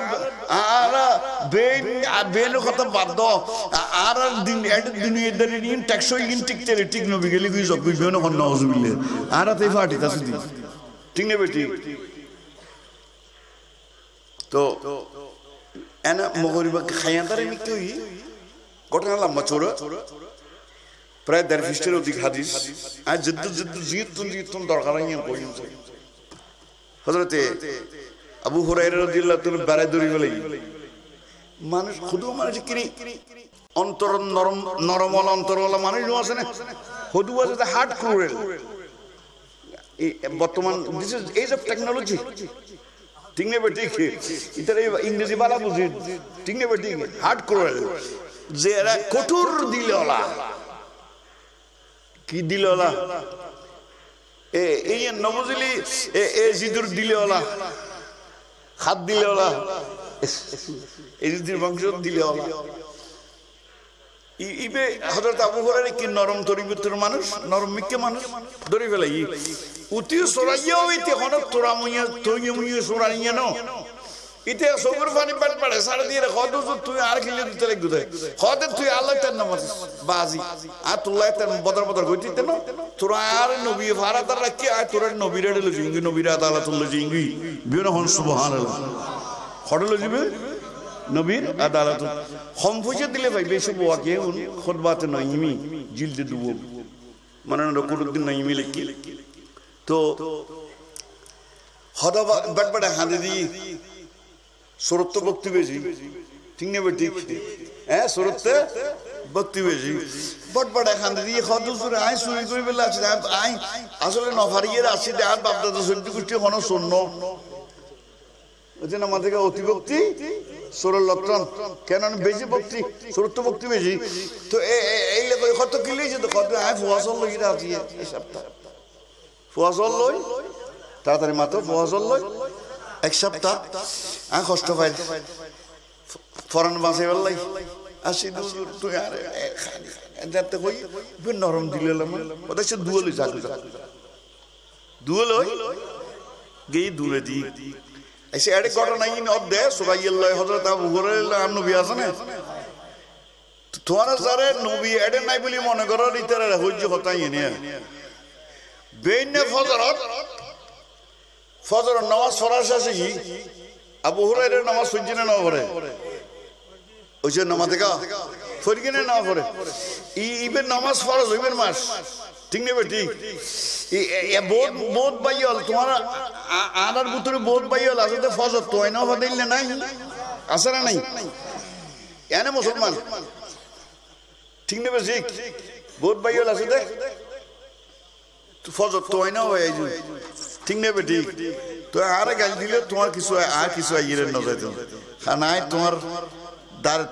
आरा बेन खत्म बात दो आरा दिन एड दुनिया इधर इन टैक्सो इन टिकटेर टिक नो बिगली कोई सब कुछ बेन होना उजुबिल्ले आरा ते फाटी तसदी ठीक ने बेटी तो एना मगरिबा खायांदारे मिक्योई घटना लम्बा छोरो प्राय दरफिस्टेर अधिक हादिस आज जिद्दु जितुन दरकार नहीं कोई हजरत আবু হুরায়রা রাদিয়াল্লাহু তাআলা বারে দড়ি বলে মানুষ খুদু মানুষ কিনি অন্তর নরম নরমল অন্তরওয়ালা মানুষ আছে না খুদু আছে দা হার্ট ক্রুয়েল এই বর্তমান this is age of technology ঠিক নেবে ঠিক ইতারে ইংরেজি বালা বুঝি ঠিক নেবে ঠিক হার্ট ক্রুয়েল যে এরা কঠোর দিলওয়ালা কি দিলওয়ালা এই নবজলি এ জিদুর দিলওয়ালা হাত দিলে ওলা এই যে বংশ দিলে ওলা ইবে হযরত আবু হুরায়রা কি নরম তরিবতের মানুষ নরম মিক্কে মানুষ ধরে ফেলে উতি সরাইয়া হইতে হন তোরা মুইয়া তুই সরাইয়া ন ইতে সবর পানি পাট পড়ে সারা দিয়ে কত তুই আর খেলে দিতে লাগু দে কত তুই আল্লাহ তার নামাজ বাজি আর তুল্লাহ তার বদর বদর কইতে ন তোরা আর নবী ফারাদার রাখি আর তোরা নবীর এডলে জিঙ্গি নবীর আদালতুল্লাহ জিঙ্গি বিন হন সুবহানাল্লাহ খড়লে জিবে নবীর আদালত সম্পূজে দিলে ভাই বেশি ওয়াকে খুতবাতে নাইমি জিলদে দুবো মানে রকুরউদ্দিন নাইমি লিখি তো হদা বড় হাঁদে দি সুরত ভক্তি বেশি ঠিক না বেটি হ্যাঁ সুরতে ভক্তি বেশি বড় খান দিয়ে খদুসুর আই চুরি করে বেলা আছে আই আসলে নফারিয়ে আসি আর বাপদাদা সত্যি কুষ্টি কোনো শূন্য ওই জন্য আমাদের অতিভক্তি সুরের লক্ষণ কেন বেশি ভক্তি সুরত ভক্তি বেশি তো এই লেগে কত কিলেছে তো কত আই ফুয়াশল লই রাখি এই সপ্তাহ ফুয়াশল লই তাড়াতাড়ি মাত্র ফুয়াশল লই এক সপ্তাহ আমি কষ্ট পাই ফরান বাঁচে বেলাই আসি তুই আর যাতে কই নরম দিলে ওদের সে দুয়াল দুয়াল গেই দূরে দি এসে এক ঘটনা অর্ধে সুরাইয়াল্লাহ হযরত আবু হুরায়রা নবী আছে না তোমারা যারে নবী এডে নাই বলি মনে করো ইতারে হজ্জ হতাই এনে বেইনে ফজর নামাজ পড়ার শেষে আবু হুরায়রার নামাজ পড়ছে না পড়ে ওই যে নামাজ দেখা ফরিকে না পড়ে ইবের নামাজ ফরজ হইবের মাস ঠিক নেবে ঠিক বহুত বাইল তোমার আনার ভিতরে বহুত বাইল আসলে ফজর তো না দিলে নাই আছে না নাই এনে মুসলমান ঠিক নেবে ঠিক বহুত বাইল আছে দেখ ফজর তো না হয়ে যায় ঠিক নেবে ঠিক তো আর গাল দিলে তোমার কিছু আর কিছু আইয়ের নজর নাই তোমার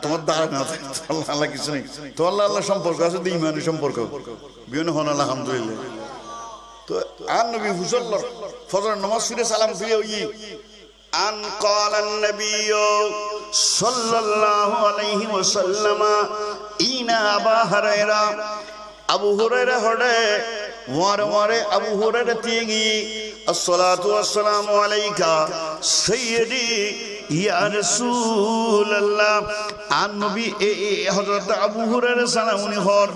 তোমার দ্বার না আল্লাহ কিছু নেই তো আল্লাহ সম্পর্ক আছে ইমানের সম্পর্ক বিয়ন হন আলহামদুলিল্লাহ তো আর নবী হুজুর ফজর নামাজ পড়ে সালাম ফিরে ওই আন ক্বালান নবী সাল্লাল্লাহু আলাইহি ওয়াসাল্লাম ইনা আবু হুরায়রা আবু হুরায়রা হড়ে ওয়ারে আবু হুরায়রা তিগি আসসালাতু ওয়াসসালামু আলাইকা সাইয়্যিদি ইয়া রাসূলুল্লাহ আর নবী হযরত আবু হুরায়রা সালামুনি হর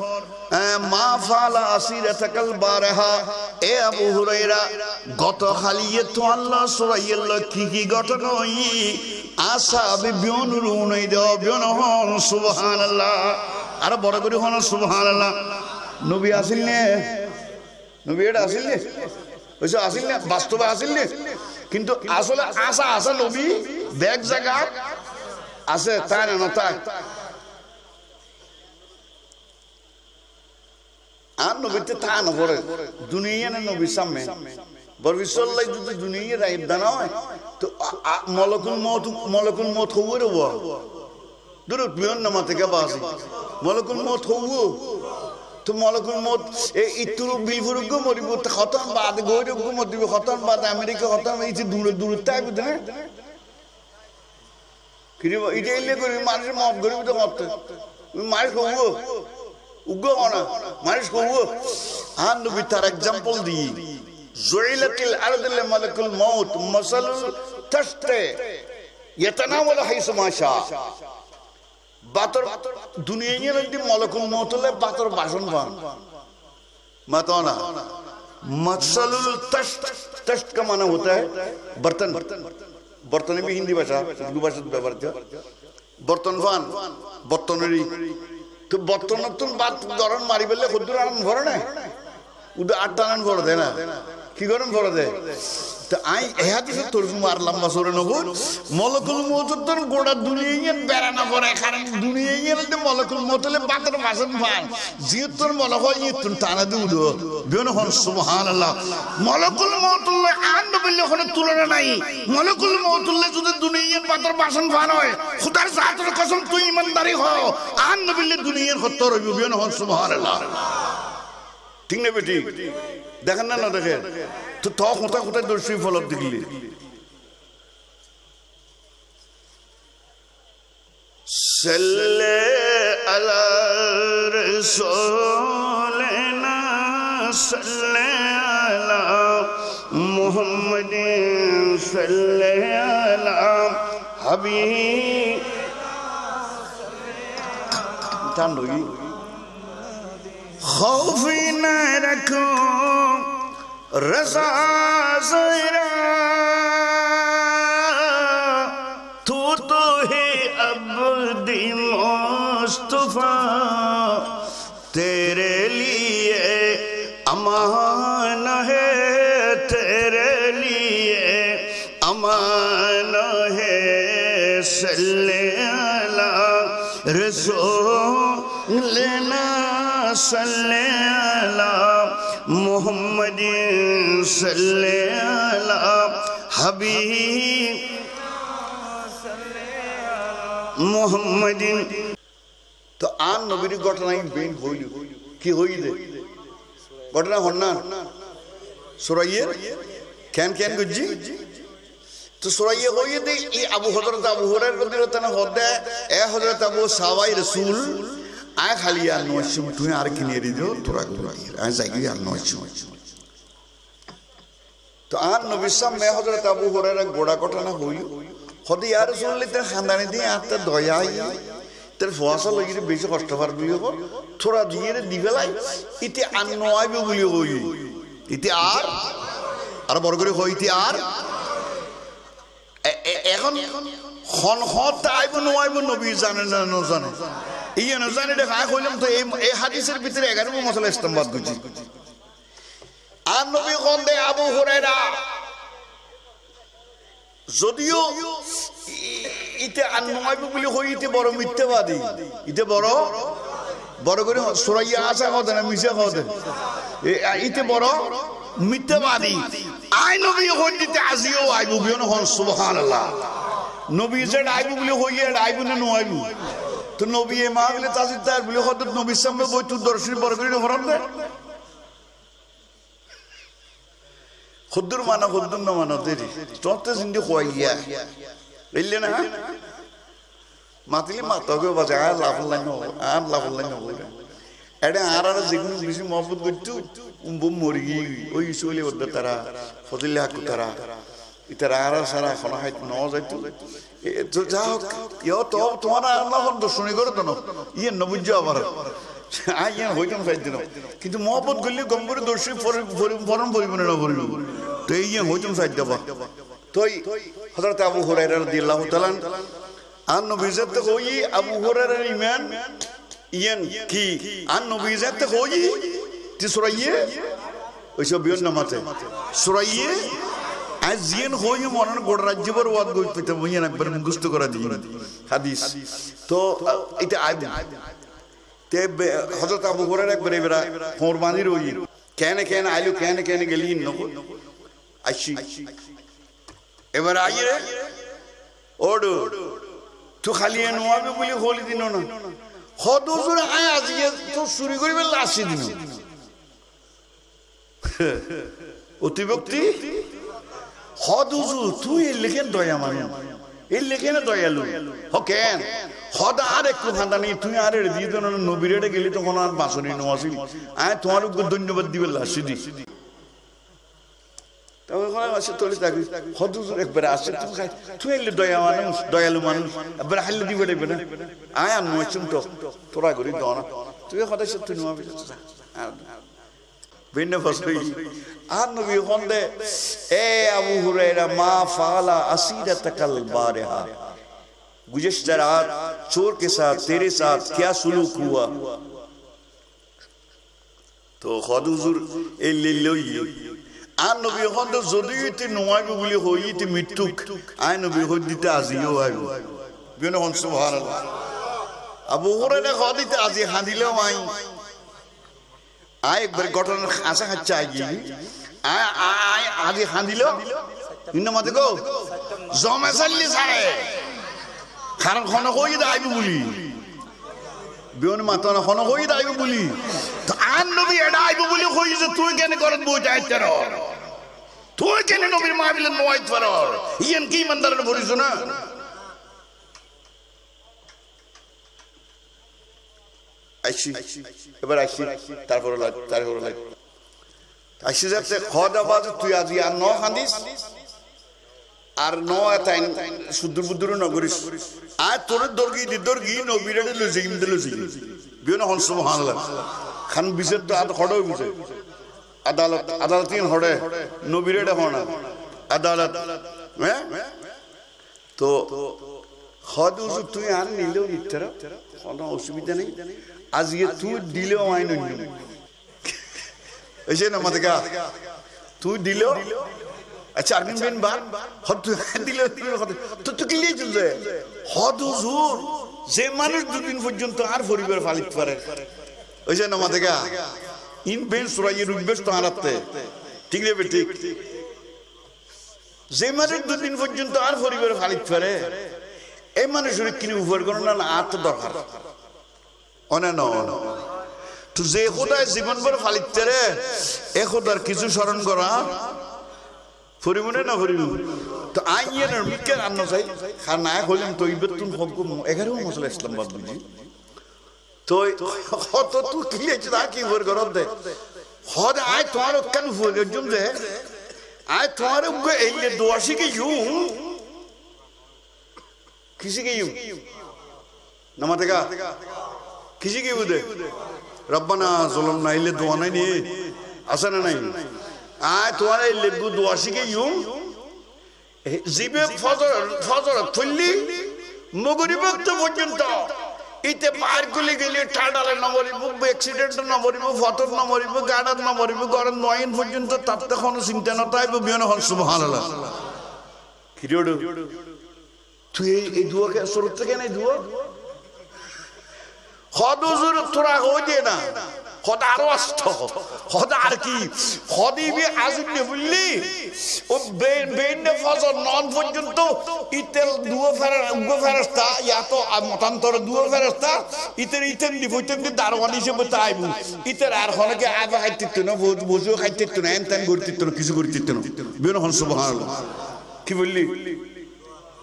মা ফালা আসিরাতাকাল বারহা এ আবু হুরায়রা গত খালিয়ে তো আল্লাহ সুরাইয়াল্লাহ কি ঘটনা হই আসাবে বিয়নুরুনাই দাও বিয়ন হন সুবহানাল্লাহ আর বড় করে হন সুবহানাল্লাহ নবী আসিল নে নবী এটা আসিল নে ওইসব আসিল না বাস্তবে আসিল নে কিন্তু আসলে আসা নবী ব্যাগ জায়গা আছে তাই না তাই আর নবীতে তা না পড়ে দুনিয়া না নবীর সামনে বরবিসল্লাই যদি দুনিয়া রাইব দানা হয় তো মলকুল মত হওয়ার হওয়া দূর বিয়ন নামা থেকে বাসি মলকুল মত হওয়া তো মলকুল মত এই ইতুর বিলফুরুগ মরিব খতম বাদ গৈরুগ মরিব খতম বাদ আমেরিকা খতম এই যে দূর তাই বুঝে না কিরে এটা এলে করি মানুষ মত গরিব তো মত মানুষ হওয়া উগ্র না মানুষ হওয়া আর নবী তার এক্সাম্পল দিই জুইলাতিল আরদু লিমালাকুল মাউত মাসালুল তাশতে ইয়াতানাওয়ালু হাইসু মাশা বাতর দুনিয়া में मलकुल मौत ले बातर भाषण पान मतौना मसलुल तश्त का माना होता है बर्तन बर्तन भी हिंदी भाषा उर्दू भाषा व्यवहार है बर्तन फान बर्तनरी तो बर्तन तुम बात गरम मारी बेले खुद आराम भर ना उधर आटान भर दे ना कि गरम भर दे तो आई यह तो तुर्जुम मार लंबा सोरे नबूर मलकुल मौत तो गोड़ा दुनिया बेराना पड़े कारण दुनिया में तो मलकुल मौत ले बातर भाषण फान जीत तो मलकुल ये तुम ताना दूधो बियोन हन सुबहान अल्लाह मलकुल मौत ले आन बिल्ले खने तुलना नहीं मलकुल मौत ले जो दुनिया में बातर भाषण फान होए खुदा साथ रे कसम तू ईमानदारी हो आन बिल्ले दुनिया खत्तर हो बियोन हन सुबहान अल्लाह ठीक नहीं बेटी देखना ना देखे तो खोता खोता दर्शी फल दिखली सल्ले अला रसूलिना सल्ले अला मुहम्मदिन सल्ले अला हबीब तांडोगी खौफ न रखो रज़ा ज़रा तू तो है अब्दी मुस्तफा तेरे लिए अमान है तेरे लिए अमान है सल्ले अला रसूलिना सल्ले अला मुहम्मदिन सल्ले अला हबीब मुहम्मदिन तो आन नबीर घटना बेन হইল কি হইলে ঘটনা হন্না সুরাইয়ে কেন কেন গুজি তো সুরাইয়ে হইয়ে দে এই আবু হযরত আবু হুরায়রা রাদিয়াল্লাহু তাআলা হদে এ হযরত আবু সাওয়াই রাসূল আ খালি আর নয়সম তুই আর কিনে দিও তোরা আ যাই আর নয়সম तो आन नबी सामने हजरत अबू हुरैरा गोड़ा घटना हुई हदे या रसूल तेरे खानदानी दी आते दया आई तेरे फवासा लगी रे बेशि कष्ट पार बियो को थोड़ा दिए रे दिवेलाई इते अन्नोय बि बोली होई इते আর বড় করে হইতে আর এখন খন হত আইব নয়ব নবী জানে না ন জানে এই না জানে দেখা কইলাম তো এই হাদিসের ভিতরে 11 মশলা ইস্তেমবাদ করছি আর নবী কোন দে আবু হুরায়রা যদিও ইতে আনমাইব বলি হইতে বড় মিথ্যাবাদী ইতে বড় বড় করে সুরাইয়া আসা কথা না মিছা কথা ইতে বড় মিথ্যাবাদী আই নবী হইতে আজিও আইব বিয়ন হন সুবহানাল্লাহ নবী যে আইব বলি হইয়া আইব না নো আইব তো নবী এ মাগলে তাজিদার বলি হযরত নবীর সামনে বইতু দর্শন বড় করে হরন দে खुद्दुर माना खुद्दुर न माना तेरी चौथे जिंदगी खोइया इल्ले ना मातली माता को बजा लाभ लाइन हो गया एडे आरार जिगुन बिसी मोहब्बत गुट्टू उम्बुम मोरगी ओ इसोले वद्द तरा फदिल्ला हक तरा এটা রারা সারা ফলা হয় নওয়া যাইতো তো যা হোক ইয়ো তো তোমার আল্লাহ দর্শনী করে তো ইয়ে নবুজ্জ আবার আইয়ান হইতাম চাইতেন কিন্তু মহব্বত করলে গম করে দর্শী ফরম পরিবনে না পড়িব তো এই হইতাম চাই দেবা তো হযরত আবু হুরায়রা রাদিয়াল্লাহু তাআলা আর নবী জাতে হই আবু হুরায়রার ঈমান ইয়ান কি আর নবী জাতে হই তি সুরাইয়ে ওইসব বিয়ন নামাতে সুরাইয়ে আজিন হই মনন গোড় রাজ্যবর ওয়াদ গইতে বইয়া একবার মুখস্থ করা দিই হাদিস তো এটা আইব তে হযরত আবু হুরায়রা একবার এবারে কুরবানির ওই কেন কেন আইলো কেন কেন গেলি নকো আইছি এবারে আইরে ওড় তো খালি নোয়াবে বলি হলি দিন না হদুজুর আয় আজিয়ে তো চুরি করিবে লাসি দিন অতিভক্তি হদুজুর তুই লিখেন দয়া মানে এই লিখেন দয়ালু হকেন হদ আর একটু খান্দানি তুই আর দিয়ে তো নবীরে গেলি তখন আর বাসনি নোয়াছিল আয় তোমার ধন্যবাদ দিবে লাসি দি তবে কোন আছে তোলি থাকি হদুজুর একবার আসে তুই এলে দয়া মানুষ দয়ালু মানুষ একবার হাইলে দিবে দেবে না আয় আর নয়ছুন তো তোরা করি দাও না তুই কথা সত্যি নোয়াবি ভিন্ন ফসলি আর নবী হন্দে এ আবু হুরায়রা মা ফালা আসিরাতাকাল বারিহা गुज़िश्ता रात चोर के साथ तेरे साथ क्या सुलूक हुआ तो खुद हुजूर ए ले लोई आन नबी हंदो जदीते नवाबी बोली होई ते मिट्टुक आय नबी हदिते आजियो आयो बिनो हन सुबहानाल्लाह अबू हुरैरा हदिते आजि हादिलो आइ आय एक बार घटना आशा हच्चा आइ आय आजि हादिलो इन मत गो जमे सल्ली सारे কারণ কোন কই দাইবো বলি বিয়ন মাতা না কোন কই দাইবো বলি তো আন নবী এডাইবো বলি কই যে তুই কেন করত বইটা আইতার তুই কেন নবীর মাহফিলে নওয়াইত পার ইয়েন কি মন্দারে বলিস না আইছি এবার আইছি তারপর আইছি যাতে খোদা বাজ তুই আজি আর ন হাদিস আর নো এতাই সুদূর বুদূর নগরিস আর তোর দর্গি নবীরে লজিম বিয়ন হন সুবহানাল্লাহ খান বিচার তো আদ খড়ো বুঝে আদালতিন হড়ে নবীরে হনা আদালত হ্যাঁ তো হদুজ তুই আর নিলেও নিতর কোনো অসুবিধা নেই আজকে তুই দিলেও আইন এসে না মত গা তুই দিলেও अच्छा अरविंद बिन बार हद दिले तो तो কি লিয়ে চলছে হদ হুজুর যে মানুষ দুদিন পর্যন্ত আর পরিবার ফালিত পারে ওই যে নামাতে গা ইন বেন সুরাইয়ে রুবেস তো আরাতে ঠিক রে ঠিক যে মানুষ দুদিন পর্যন্ত আর পরিবার ফালিত পারে এই মানুষের কিনে উপর কোন না আত দরকার অনে না তো যে খোদায় জীবন ভর ফালিত পারে এ খোদার কিছু স্মরণ করা ফরিমনে না ফরিমু তো আইয়ের মিকের আন্ন চাই খার না হইলাম তো ইবেতুন হুকুম 11 মসলা ইসলাম বাদ বুঝি তো কত তুই কি লিয়েছিস আর কি ভর করত দে হদ আই তোমার কেন ফুল জুম দে আই তোমার এই দোয়াশি কি ইউ किसी के यूं नमातेगा किसी के उदे रब्बना ज़ुलमना इल्ले दुआ नहीं आसान नहीं आय तुम्हारे इल्ले दुआ शिके यूं जिबे फजर थुल्ली मुगरी वक्त पर्यंत इते पार गुली गेली ठाडाले न मरिबो एक्सिडेंट न मरिबो फटर न मरिबो गाडात न मरिबो गरम नयन पर्यंत ताते कोनो चिंता न ताइबो बियन हन सुबहानाल्लाह किरोडो তুই এই দুয়াকে শুরুতে কেন এই দুয়া খদুজুর তোরা হইছে না খদা আরো আসত খদা আর কি খদিবি আজুনে বললি ও বেন ফজর নন পর্যন্ত ইতেল দুয়া ফেরেশতা ইয়া তো মতান্তর দুয়া ফেরেশতা ইতেন দি বইতেন দি দারওয়ানি হিসেবে তাইবু ইতের আর হনকে আবা খাইতে না বুঝু খাইতে না এনতেন করতে না কিছু করতে না বেন হন সুবহানাল্লাহ কি বললি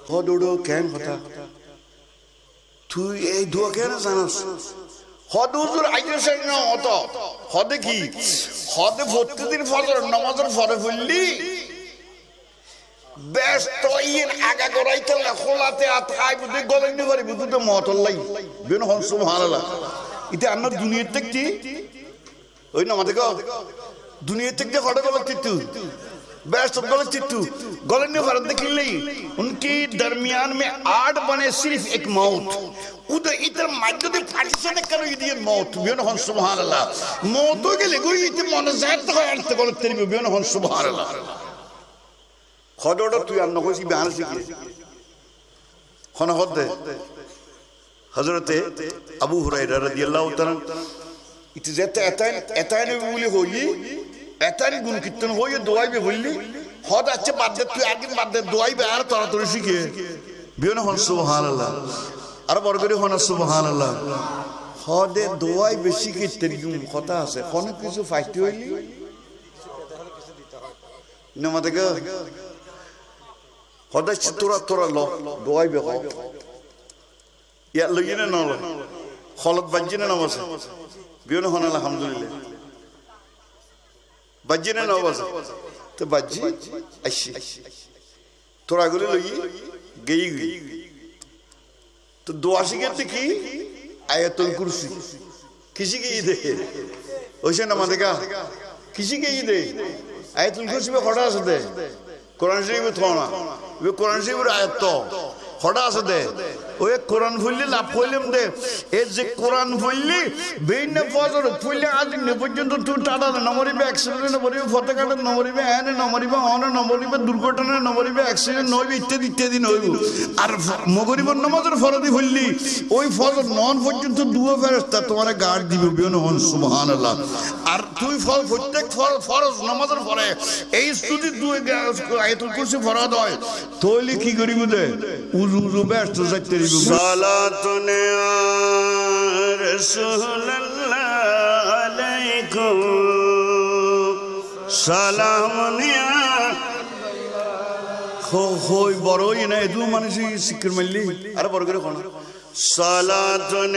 হদুড়ো কেন কথা তুই এই দোয়া কেন জানাস হদুজুর আইজেছেন না অত হদে কি হদে প্রতিদিন ফজর নামাজের পরে পড়লি ব্যস্ত ইন আগা গড়াইতে না খোলাতে আতাই বুঝে গলেন নি পারি বুঝতে মতলাই বেন হন সুবহানাল্লাহ ইতে আমরা দুনিয়া দেখতি ওই না আমাদের दुनिया तक जो खड़े गलत चित्तू बेस्ट गलत चित्तू गलत ने फर्क देखिए उनके दरमियान में 8 बने सिर्फ एक मौत उधर इधर मजदूर पार्टीशन करो ये दिया मौत बियन हन सुभान अल्लाह मौतों के लिए कोई इतने मनज़ात तो अर्थ गलत तेरी बियन हन सुभान अल्लाह खड़ोड़ तू यार नकों सी बयान सी किए खाना होते हज़रत अबू हुरैरा रज़ियल्लाहु ताला इतने एताने बोले होगी एताने गुण कितने हो ये दुआई में बोली बहुत अच्छे बात है तू आगे बात है दुआई में आर तोरा तोरी सीखे बियन हन सुभान अल्लाह अरे बरगरी हन सुभान अल्लाह बहुत दुआई बेसी के तरीक़ों होता है कौन किसी फाइट होगी न मत क्या बहुत अच्छे तोरा लो दुआई में हो या लगी ना लो खालत बंजी ना नवाज़ बियन हन अल्हम्दुलिल्लाह बज्जी ने नवाज़ तो बज्जी अच्छी थोड़ा गुले लोगी गई तो दुआसी के तिकी आयतुल कुर्सी किसी के ये दे ओशे न माने का किसी के ये दे आयतुल कुर्सी में खड़ा सकते कुरान शरीफ में थोड़ा वे कुरान शरीफ में आयत तो खड़ा सकते वो एक कुरान फुल्ली लाभ फुल्ली में दे एक जे कुरान फुल्ली बेन फजर फुल्ली आज निपुजन तो तू टाटा नंबरी में एक्सीडेंट नंबरी में फोटो काट नंबरी में एन नंबरी में ऑन नंबरी में दुर्घटना नंबरी में एक्सीडेंट नॉय भी इत्यादि नॉय और मगरी में नमाज़र फरदी फुल्ली वही फजर नॉन फजर तो दुआ फरस्ता तुम्हारे गार्ड दी बियन हन सुभान अल्लाह और तू फल फुट्टेक फल फरज नमाज़र फरे ऐ स्टूडी दुए आयतुल कुर्सी फराद है तोली की गरीब दे उज़ू बेस्ट सकते सलातुन रसूलल्लाह अलैकुम सलामुन होय बरो ये ना इधर माने सी सिक्कर मिली अरे बरो करे कौन सलातुन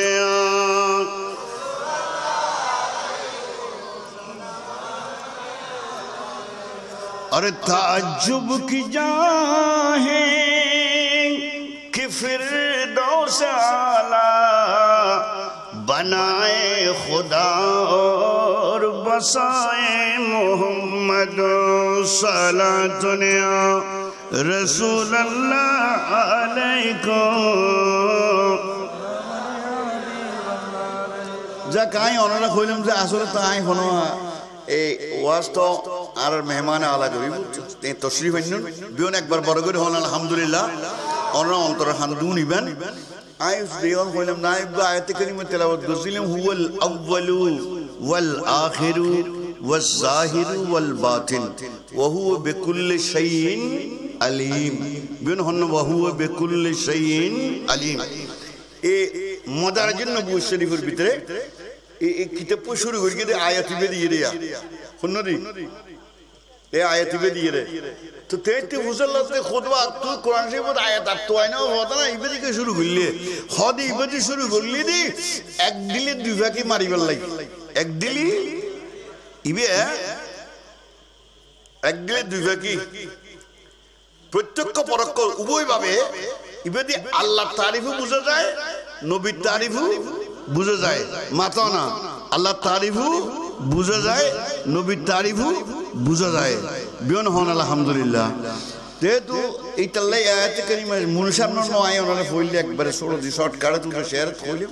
अरे ताज्जुब की जाहे कि फिरदौस आला बनाए खुदा और बसाए मोहम्मद सलातुन रसूल अल्लाह अलैकुम जा कहीं ओनरा खोलम जे आसरे ताई होनो ए वास्तो आर मेहमान आला गरीब ते तशरीफ हन्नुन बियन एकबार बरगरी होन अल्हम्दुलिल्लाह ओनरा अंतर हांदुन इबन आइस देवन खोलम नाइब आयत करीम तिलावत गजिलम हुवल अव्वलु वल आखिरु वल ज़ाहिरु वल बातिन व हुवा बिकुल्लि शैइन अलीम बियन होन व हुवा बिकुल्लि शैइन अलीम ए मदारिजुन नबुव्वत शरीफर भितरे एक किताब को शुरू करके दे आयत भी दिए रे यार सुनो दी ये आयत भी दिए रे तो तेरे हुसल लफ्ज़ खुदवा तू कुरान से बहुत आयत अब तो आई ना होता ना इबदी के शुरू कर लिए खादी इबदी शुरू कर ली थी एक दिली दुआ की मारी बल्लाई एक दिली इबे एक दिली दुआ की प्रत्येक को परख कर उबोई बाबे इबदी अल्लाह तारीफ़ बुझा जाए नबी तारीफ़ बुझा जाए माता ना अल्लाह तारीफ़ बुझा जाए नबी तारीफ़ बुझा जाए बियन होन अल्हम्दुलिल्लाह ते तो इतल्ले आयत करीम मुनशर न आए उन्होंने फोइले एक बार सोलो दी शॉर्ट काट तू शेयर खोले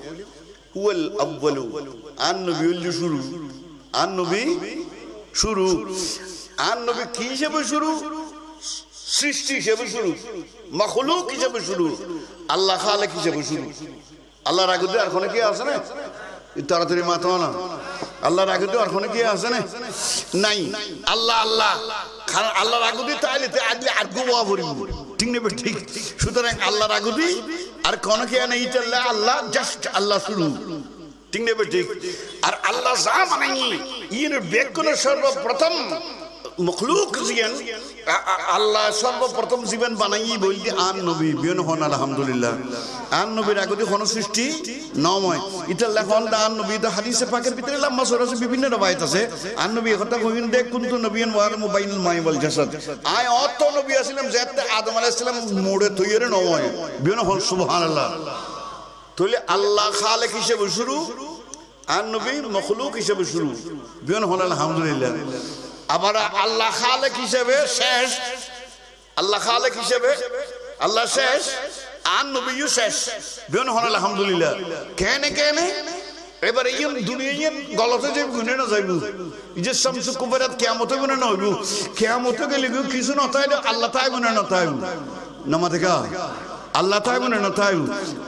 हुवल अव्वलु आन नबी शुरू आन नबी की से शुरू सृष्टि से शुरू मखलूक से शुरू अल्लाह खालिक से शुरू अल्लाह रागुदे और कोने किया आसने इतना तेरी माता ना अल्लाह रागुदे और कोने किया आसने नहीं अल्लाह खान अल्लाह रागुदे ताले ते आदि आगु वावरी ठीक नहीं बट ठीक सुतरां अल्लाह रागुदे और कोने किया नहीं चल अल्लाह जस्ट अल्लाह शुरू ठीक नहीं बट ठीक और अल्लाह जाम नहीं ये बेकुन सर्वप्रथम मखलूक जियन আল্লাহ সর্বপ্রথম জীবন বানাই বলতে আন নবী বিয়ন হন আলহামদুলিল্লাহ আন নবীর আগতে কোন সৃষ্টি নময় এটা লেখন আন নবী তো হাদিসে পাকের ভিতরে লম্বা সূরা আছে বিভিন্ন রবায়াত আছে আন নবী কথা কইন দেখ কুনতু নবিয়ান ওয়া মুবাইনুল মাই ওয়াল জাসাদ আয় অত নবী আছিলাম যেতে আদম আলাইহিস সালাম মোড়ে তৈয়ারে নময় বিয়ন হন সুবহানাল্লাহ তাহলে আল্লাহ খালেক হিসেবে শুরু আর নবী মখলুক হিসেবে শুরু বিয়ন হন আলহামদুলিল্লাহ আবার আল্লাহ খালেক হিসেবে শেষ আল্লাহ খালেক হিসেবে আল্লাহ শেষ আর নবীও শেষ বিয়ন হন আলহামদুলিল্লাহ কেন কেন এবারে এই দুনিয়া গলতে যে গুনে না যাইব এই যে শামসু কুবরাত কিয়ামতে গুনে না হইব কিয়ামতে গেলে কিছু না তাই আল্লাহ তাই গুনে না তাই নামাতে কা আল্লাহ তাই গুনে না তাই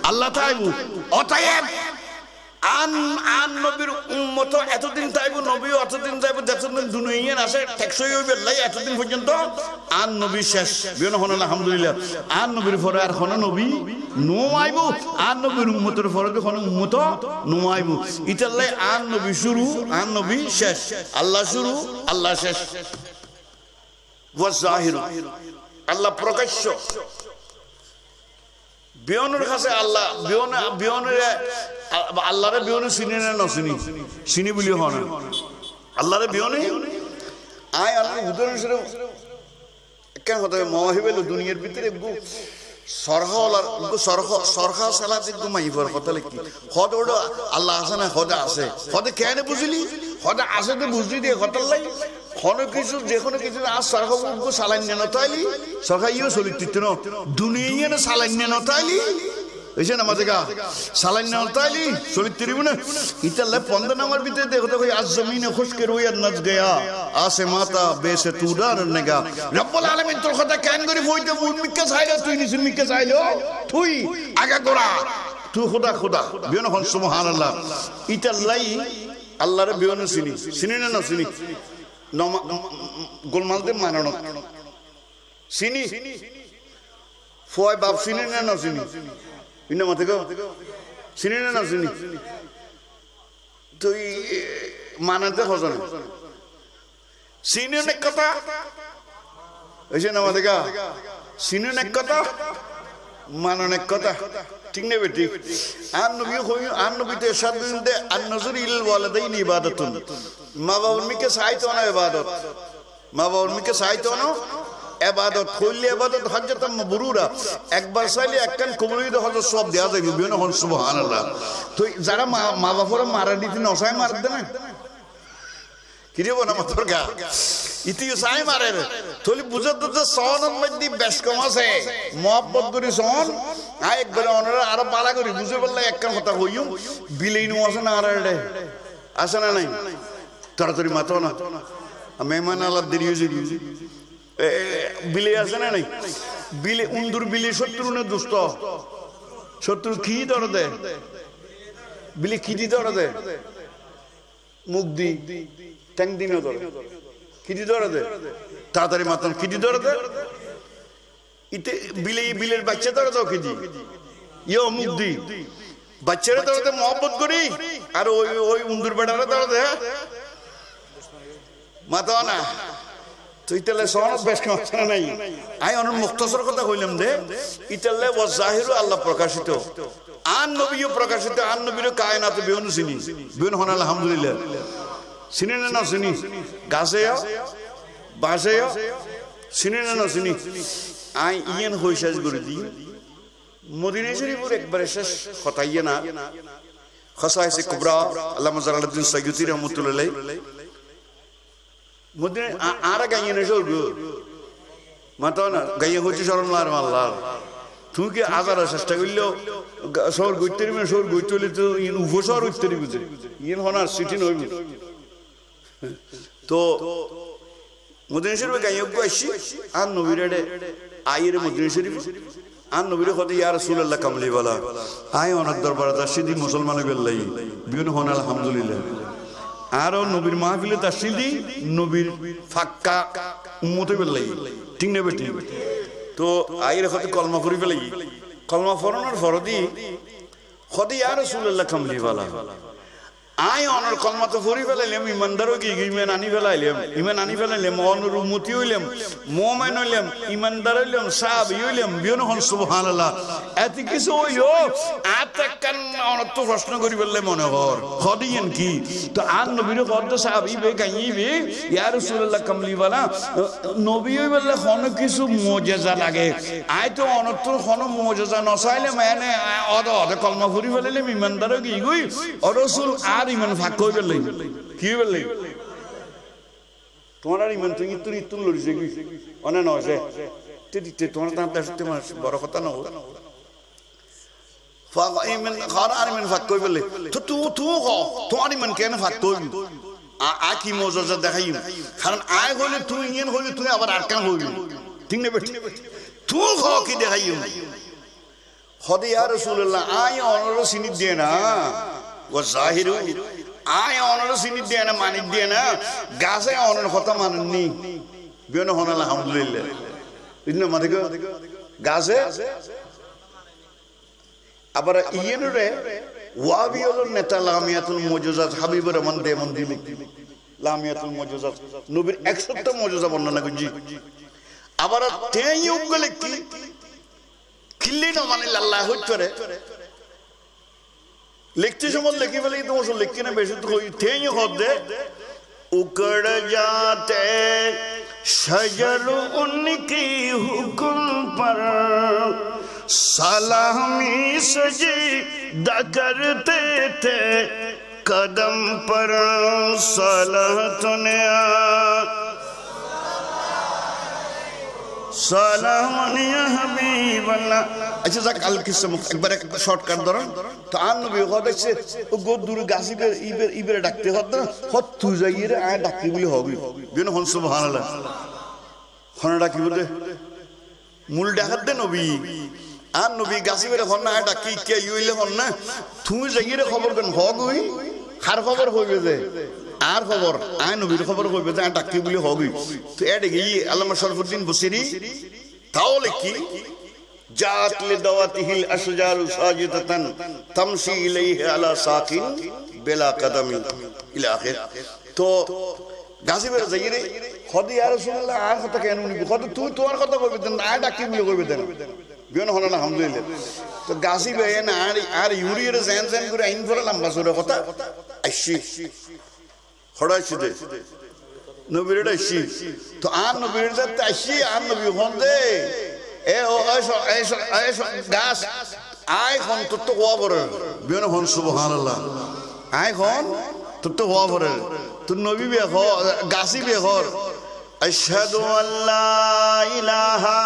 আল্লাহ তাই অতএব আন নবীর উম্মত এতদিন তাইব নবীও এতদিন যাইব যতদিন দুনিয়া আসে টেকসই হইবে লাই এতদিন পর্যন্ত আন নবী শেষ বিয়ন হন আলহামদুলিল্লাহ আন নবীর পরে আর কোন নবী নো আইব আন নবীর উম্মতের পরে কোন উম্মত নো আইব ইতাল্লাই আন নবী শুরু আন নবী শেষ আল্লাহ শুরু আল্লাহ শেষ ওয়া জাহির আল্লাহ প্রকাশ্য বিয়নের কাছে আল্লাহ বিয়নের আল্লাহরে বিয়নে চিনি না নচিনি চিনি বুলি হন আল্লাহরে বিয়নে আয় আল্লাহ উদাহরণ হিসেবে কেন হতে মহিবেল দুনিয়ার ভিতরে সরহা সালাতে ঘুমাইবার কথা লিখি হদ ওটা আল্লাহ আছে না হদে আছে হদে কেন বুঝলি হদে আছে তো বুঝলি দিয়ে হতার লাই কোনো কিছু যে কোনো কিছু আজ সরকার সালাইন্য নতাইলি সরকার ইও চলিত ন দুনিয়া না সালাইন্য নতাইলি হয়েছে না মাঝে গা সালাইন্য নতাইলি চলিত তিরিব না ইতালে 15 নম্বর ভিতরে দেখো তো আজ জমিনে খুশকে রুয়ার নাচ গয়া আসে মাতা বেসে তুডার নেগা রব্বুল আলামিন তোর কথা কেন করি বইতে মিক্কে চাইলো তুই নিছিস মিক্কে চাইলো তুই আগা গোড়া তুই খোদা বিয়ন হন সুবহানাল্লাহ ইতালাই আল্লাহর বিয়ন চিনি না চিনি গোলমালতে মানানো চিনি ফয় বাপ চিনি না না চিনি ইন্না মাতে গো চিনি না না চিনি তুই মানাতে হজন চিনি অনেক কথা হয়েছে না মাতে গা চিনি অনেক কথা মান অনেক কথা ঠিক নেবে ঠিক আর নবী আর নবীতে সাদে আর নজর ইল ওয়ালাদাইন ইবাদাতুন মা বাবার মিকে সাইতো না ইবাদত মা বাবার মিকে সাইতো না ইবাদত কইলে ইবাদত হজ্জাতাম মাবরুরা একবার চাইলে একখান কবুলিত হজ সব দেয়া যাবে বিয়ন হন সুবহানাল্লাহ তো যারা মা বাবার মারা দিতে নসাই মার দে না কি রে বনা মাতর গা ইতি সাই মারে থলি বুঝত তো সনন মধ্যে বেশ কম আছে মোহাব্বত করি সন আই একবার অনরা আর পালা করি বুঝে বললে একখান কথা কইও বিলেইনু আছে না আর আছে না নাই তাড়াতাড়ি মাতো না মেহমান আল্লাহ দেরি হয়েছে বিলে আছে না নাই বিলে উন্দুর বিলে শত্রু না দুষ্ট শত্রু কি ধরে দে বিলে কি দি ধরে দে মুখ দি ট্যাং দিনও ধরে কি দি ধরে দে তাড়াতাড়ি মাতান কি দি ধরে দে ইতে বিলের বাচ্চা ধরে দাও কি দি ইয়ে মুখ দি বাচ্চারা ধরে মহব্বত করি আর ওই উন্দুর বেড়ারা ধরে মাতা না তুই তাহলে সনদ বেশ কেমন নাই আই অনেক মুক্তসর কথা কইলাম দে ইতালে ওয়া জাহিরু আল্লাহ প্রকাশিত আন নবীও প্রকাশিত আন নবীর কায়নাত বিয়ন চিনি বিয়ন হন আলহামদুলিল্লাহ চিনি না চিনি গাছে বাসে চিনি না চিনি আই ইয়ান হইসাজ করে দি মদিনা শরীফের একবারে শেষ কথা ইয়ে না খাসায়েস কুবরা আল্লামা জালালউদ্দিন সাইয়্যিদি রাহমাতুল্লাহ আলাইহি মদিনা আর গাইয়ে না সব মাতা না গাইয়ে হচ্ছে শরণ লার মাল্লার তুই কি আজার চেষ্টা করলেও শহর গইতে রিবে শহর গইতে হলে তো ইন উপশহর হইতে রিবে ইন হনার সিটি নইব তো মদিনা শরীফে গাইয়ে আসছি আর নবীরে আইরে মদিনা শরীফ আর নবীরে কথা ইয়া রাসূলুল্লাহ কামলি বলা আয় অনেক দরবার দাসিদি মুসলমান বেল্লাই বিন হন আলহামদুলিল্লাহ আরো নবীর মাহফিলে দাসিদি নবীর ফাক্কা উম্মতে বেল্লাই ঠিক নেবে ঠিক তো আইরে কথা কলমা পড়ি ফেলাই কলমা পড়ানোর ফরদি খদি ইয়া রাসূলুল্লাহ কামলি বলা আয় অনর কলমা তো ফরি ফেলাইলাম ইমানদারও কি ইমান আনি ফেলাইলাম অনর উম্মতি হইলাম মুমিন হইলাম ইমানদার হইলাম সাহাবী হইলাম বিয়ন হন সুবহানাল্লাহ এত কিছু হইও আতকান অনর তো প্রশ্ন করি বললে মনে হর খদিয়েন কি তো আর নবীর কত সাহাবী বে গাইবে ইয়া রাসূলুল্লাহ কামলিওয়ালা নবী বললে কোন কিছু মুজিজা লাগে আয় তো অনর তো কোন মুজিজা নসাইলে মানে অদ কলমা ফরি ফেলাইলাম ইমানদারও কি গই ও রাসূল ইমান ভাগ কই বললেন কি বললেন তোমার ইমান তুই ইতুন লড়িছে কি অনে নয় যে তে তোমার তাতে তোমার বড় কথা না ইমান খার ইমান ভাগ কই বললে তো তোমার ইমান কেন ভাগ কই কি মজা দেখাই কারণ আয় হইলে তুই ইমান হইলে তুই আবার আরকান হইবি ঠিক না বেটি তুই কি দেখাই খদি ইয়া রাসূলুল্লাহ আয় অনর সিনি দে না ও জাহিরু আয় অনর সিনি দে না মানি দে না গাছে অনর কথা মাননি বিয়ন হন আলহামদুলিল্লাহ ইন্ন মাথে গাছে আবার ইয়েনরে ওয়াবিউল নেতা লামিয়াতুল মুজিজাত হাবিবুর রহমান দেমন দিলি লামিয়াতুল মুজিজাত নবীর 100টা মুজিজা বর্ণনা করছি আবার তেই উগলে কি কিল্লি না মানে আল্লাহ হইতরে लिखते समय लिखी वाले तो उसको लिख के ना बेशक तो कोई थे ही होते उकड़ जाते शजर उनकी हुक्म पर सलामी सजदा करते थे कदम पर सलातुने सलाम या हबीबल्लाह अच्छा जा कल किस्सा एक बार एक शॉर्टकट ধরো তো আর নবী কইছে ও গদুর গাছিবে ইবের ডাকতে হত হত তু যাইরে আয় ডাকি বলি হবে বিন হন সুবহানাল্লাহ হন ডাকি বলে মূল ডাকাত দে নবী আর নবী গাছিবে হন না ডাকি কে ইইলে হন না তুমি যাইরে খবর দেন হগই হার খবর হইবে যে আর খবর আয় নবীর খবর কইবে যে ডাকি বলি হগই তো এডে গই আল্লামা শরফুদ্দিন বুসিরি তাহলে কি जात लिदवातिहिल अशजारु साजिदतन तमशी इलैहि अला साकिन बिला कदमी इला आखिर तो গাছিবের যাইরে খদি ইয়া রাসূলুল্লাহ আর কথা কেন নিবি কত তুই তোমার কথা কইবে দেন আয় ডাকি বলি কইবে দেন বিয়ন হন না আলহামদুলিল্লাহ তো গাছিবে না আর ইউরিয়ার জেন করে আইন করে লম্বা সুরে কথা আইছি খড়াইছি দে নবীর আইছি তো আর নবীর যাতে আইছি আর নবী হন দে এ ও এসো গাছ আয় খন তো হওয়া পড়ে বিয়ন হন সুবহানাল্লাহ আয় খন তো হওয়া পড়ে তো নবী বে হ গাছি বে হর আশহাদু আল্লা ইলাহা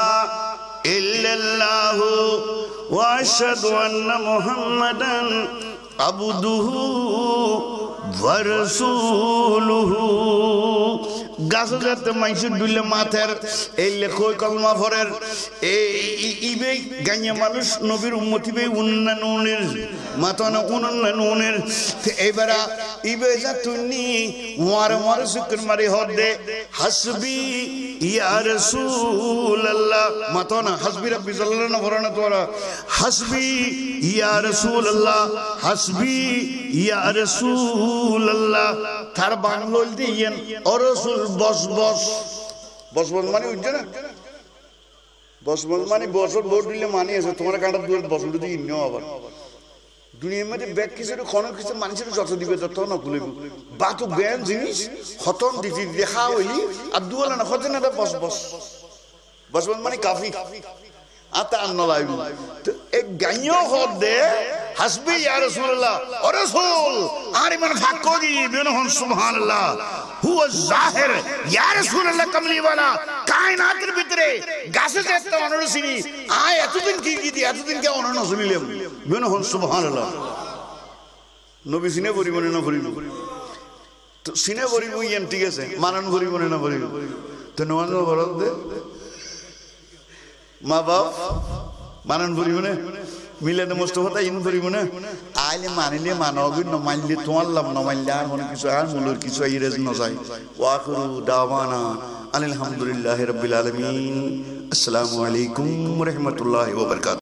ইল্লাল্লাহু ওয়া আশহাদু আন্না মুহাম্মাদান আবদুহু ওয়া রাসূলুহু গাছ যাতে মানুষের দুলে মাথার এই লেখই কলমা ভরের ইবে গাইয়া মানুষ নবীর উম্মতি বে উন্নয়নের মাতানা উন্নয়নের এবারে ইবে যা তুনি ওয়ার শুকর মারি হদে হাসবি ইয়া রাসূলুল্লাহ মাতানা হাসবি রাব্বি জাল্লাল্লাহু না ভরানা তোরা হাসবি ইয়া রাসূলুল্লাহ হাসবি ইয়া রাসূলুল্লাহ তার বাংলা দিয়েন ও রাসূল বস মানে উঠছে না বস মানে বছর ভোট দিলে মানে আছে তোমার কাঁটা দূরে বছর দিয়ে নিও আবার দুনিয়ার মধ্যে ব্যাগ কিছু খনক কিছু মানুষের যত দিবে তত না খুলিব বাতো জ্ঞান জিনিস খতম দিদি দেখা হইলি আর দুয়ালা না খতে না বস মানে কাফি আতা আন্ন লাইব তো এক গাইও হদ দে হাসবি ইয়া রাসূলুল্লাহ ও রাসূল আর ইমান ভাগ করি বিন হন সুবহানাল্লাহ হুয়া জাহির ইয়া রাসূলুল্লাহ কামলি ওয়ালা কায়নাতের ভিতরে গাছে যেতে অনরসিনি আয় এতদিন কি দি এতদিন কে অনরসিনিলাম বিন হন সুবহানাল্লাহ নবী সিনে পরিবনে না পরিব তো সিনে পরিব ইয়ান ঠিক আছে মানন পরিবনে না পরিব তো নওয়াজ বলদ দে মা বাপ মানন পরিবনে মিলাদে মুস্তাফা ইন পরিবনে আইলে মানিলে মানবি ন মানলে তোমার লাভ ন মানলে আর মনে কিছু আর মুলুর কিছু আইরেজ ন যায় ওয়া আখিরু দাওয়ানা আলহামদুলিল্লাহি রাব্বিল আলামিন আসসালামু আলাইকুম ওয়া রাহমাতুল্লাহি ওয়া বারাকাতুহু।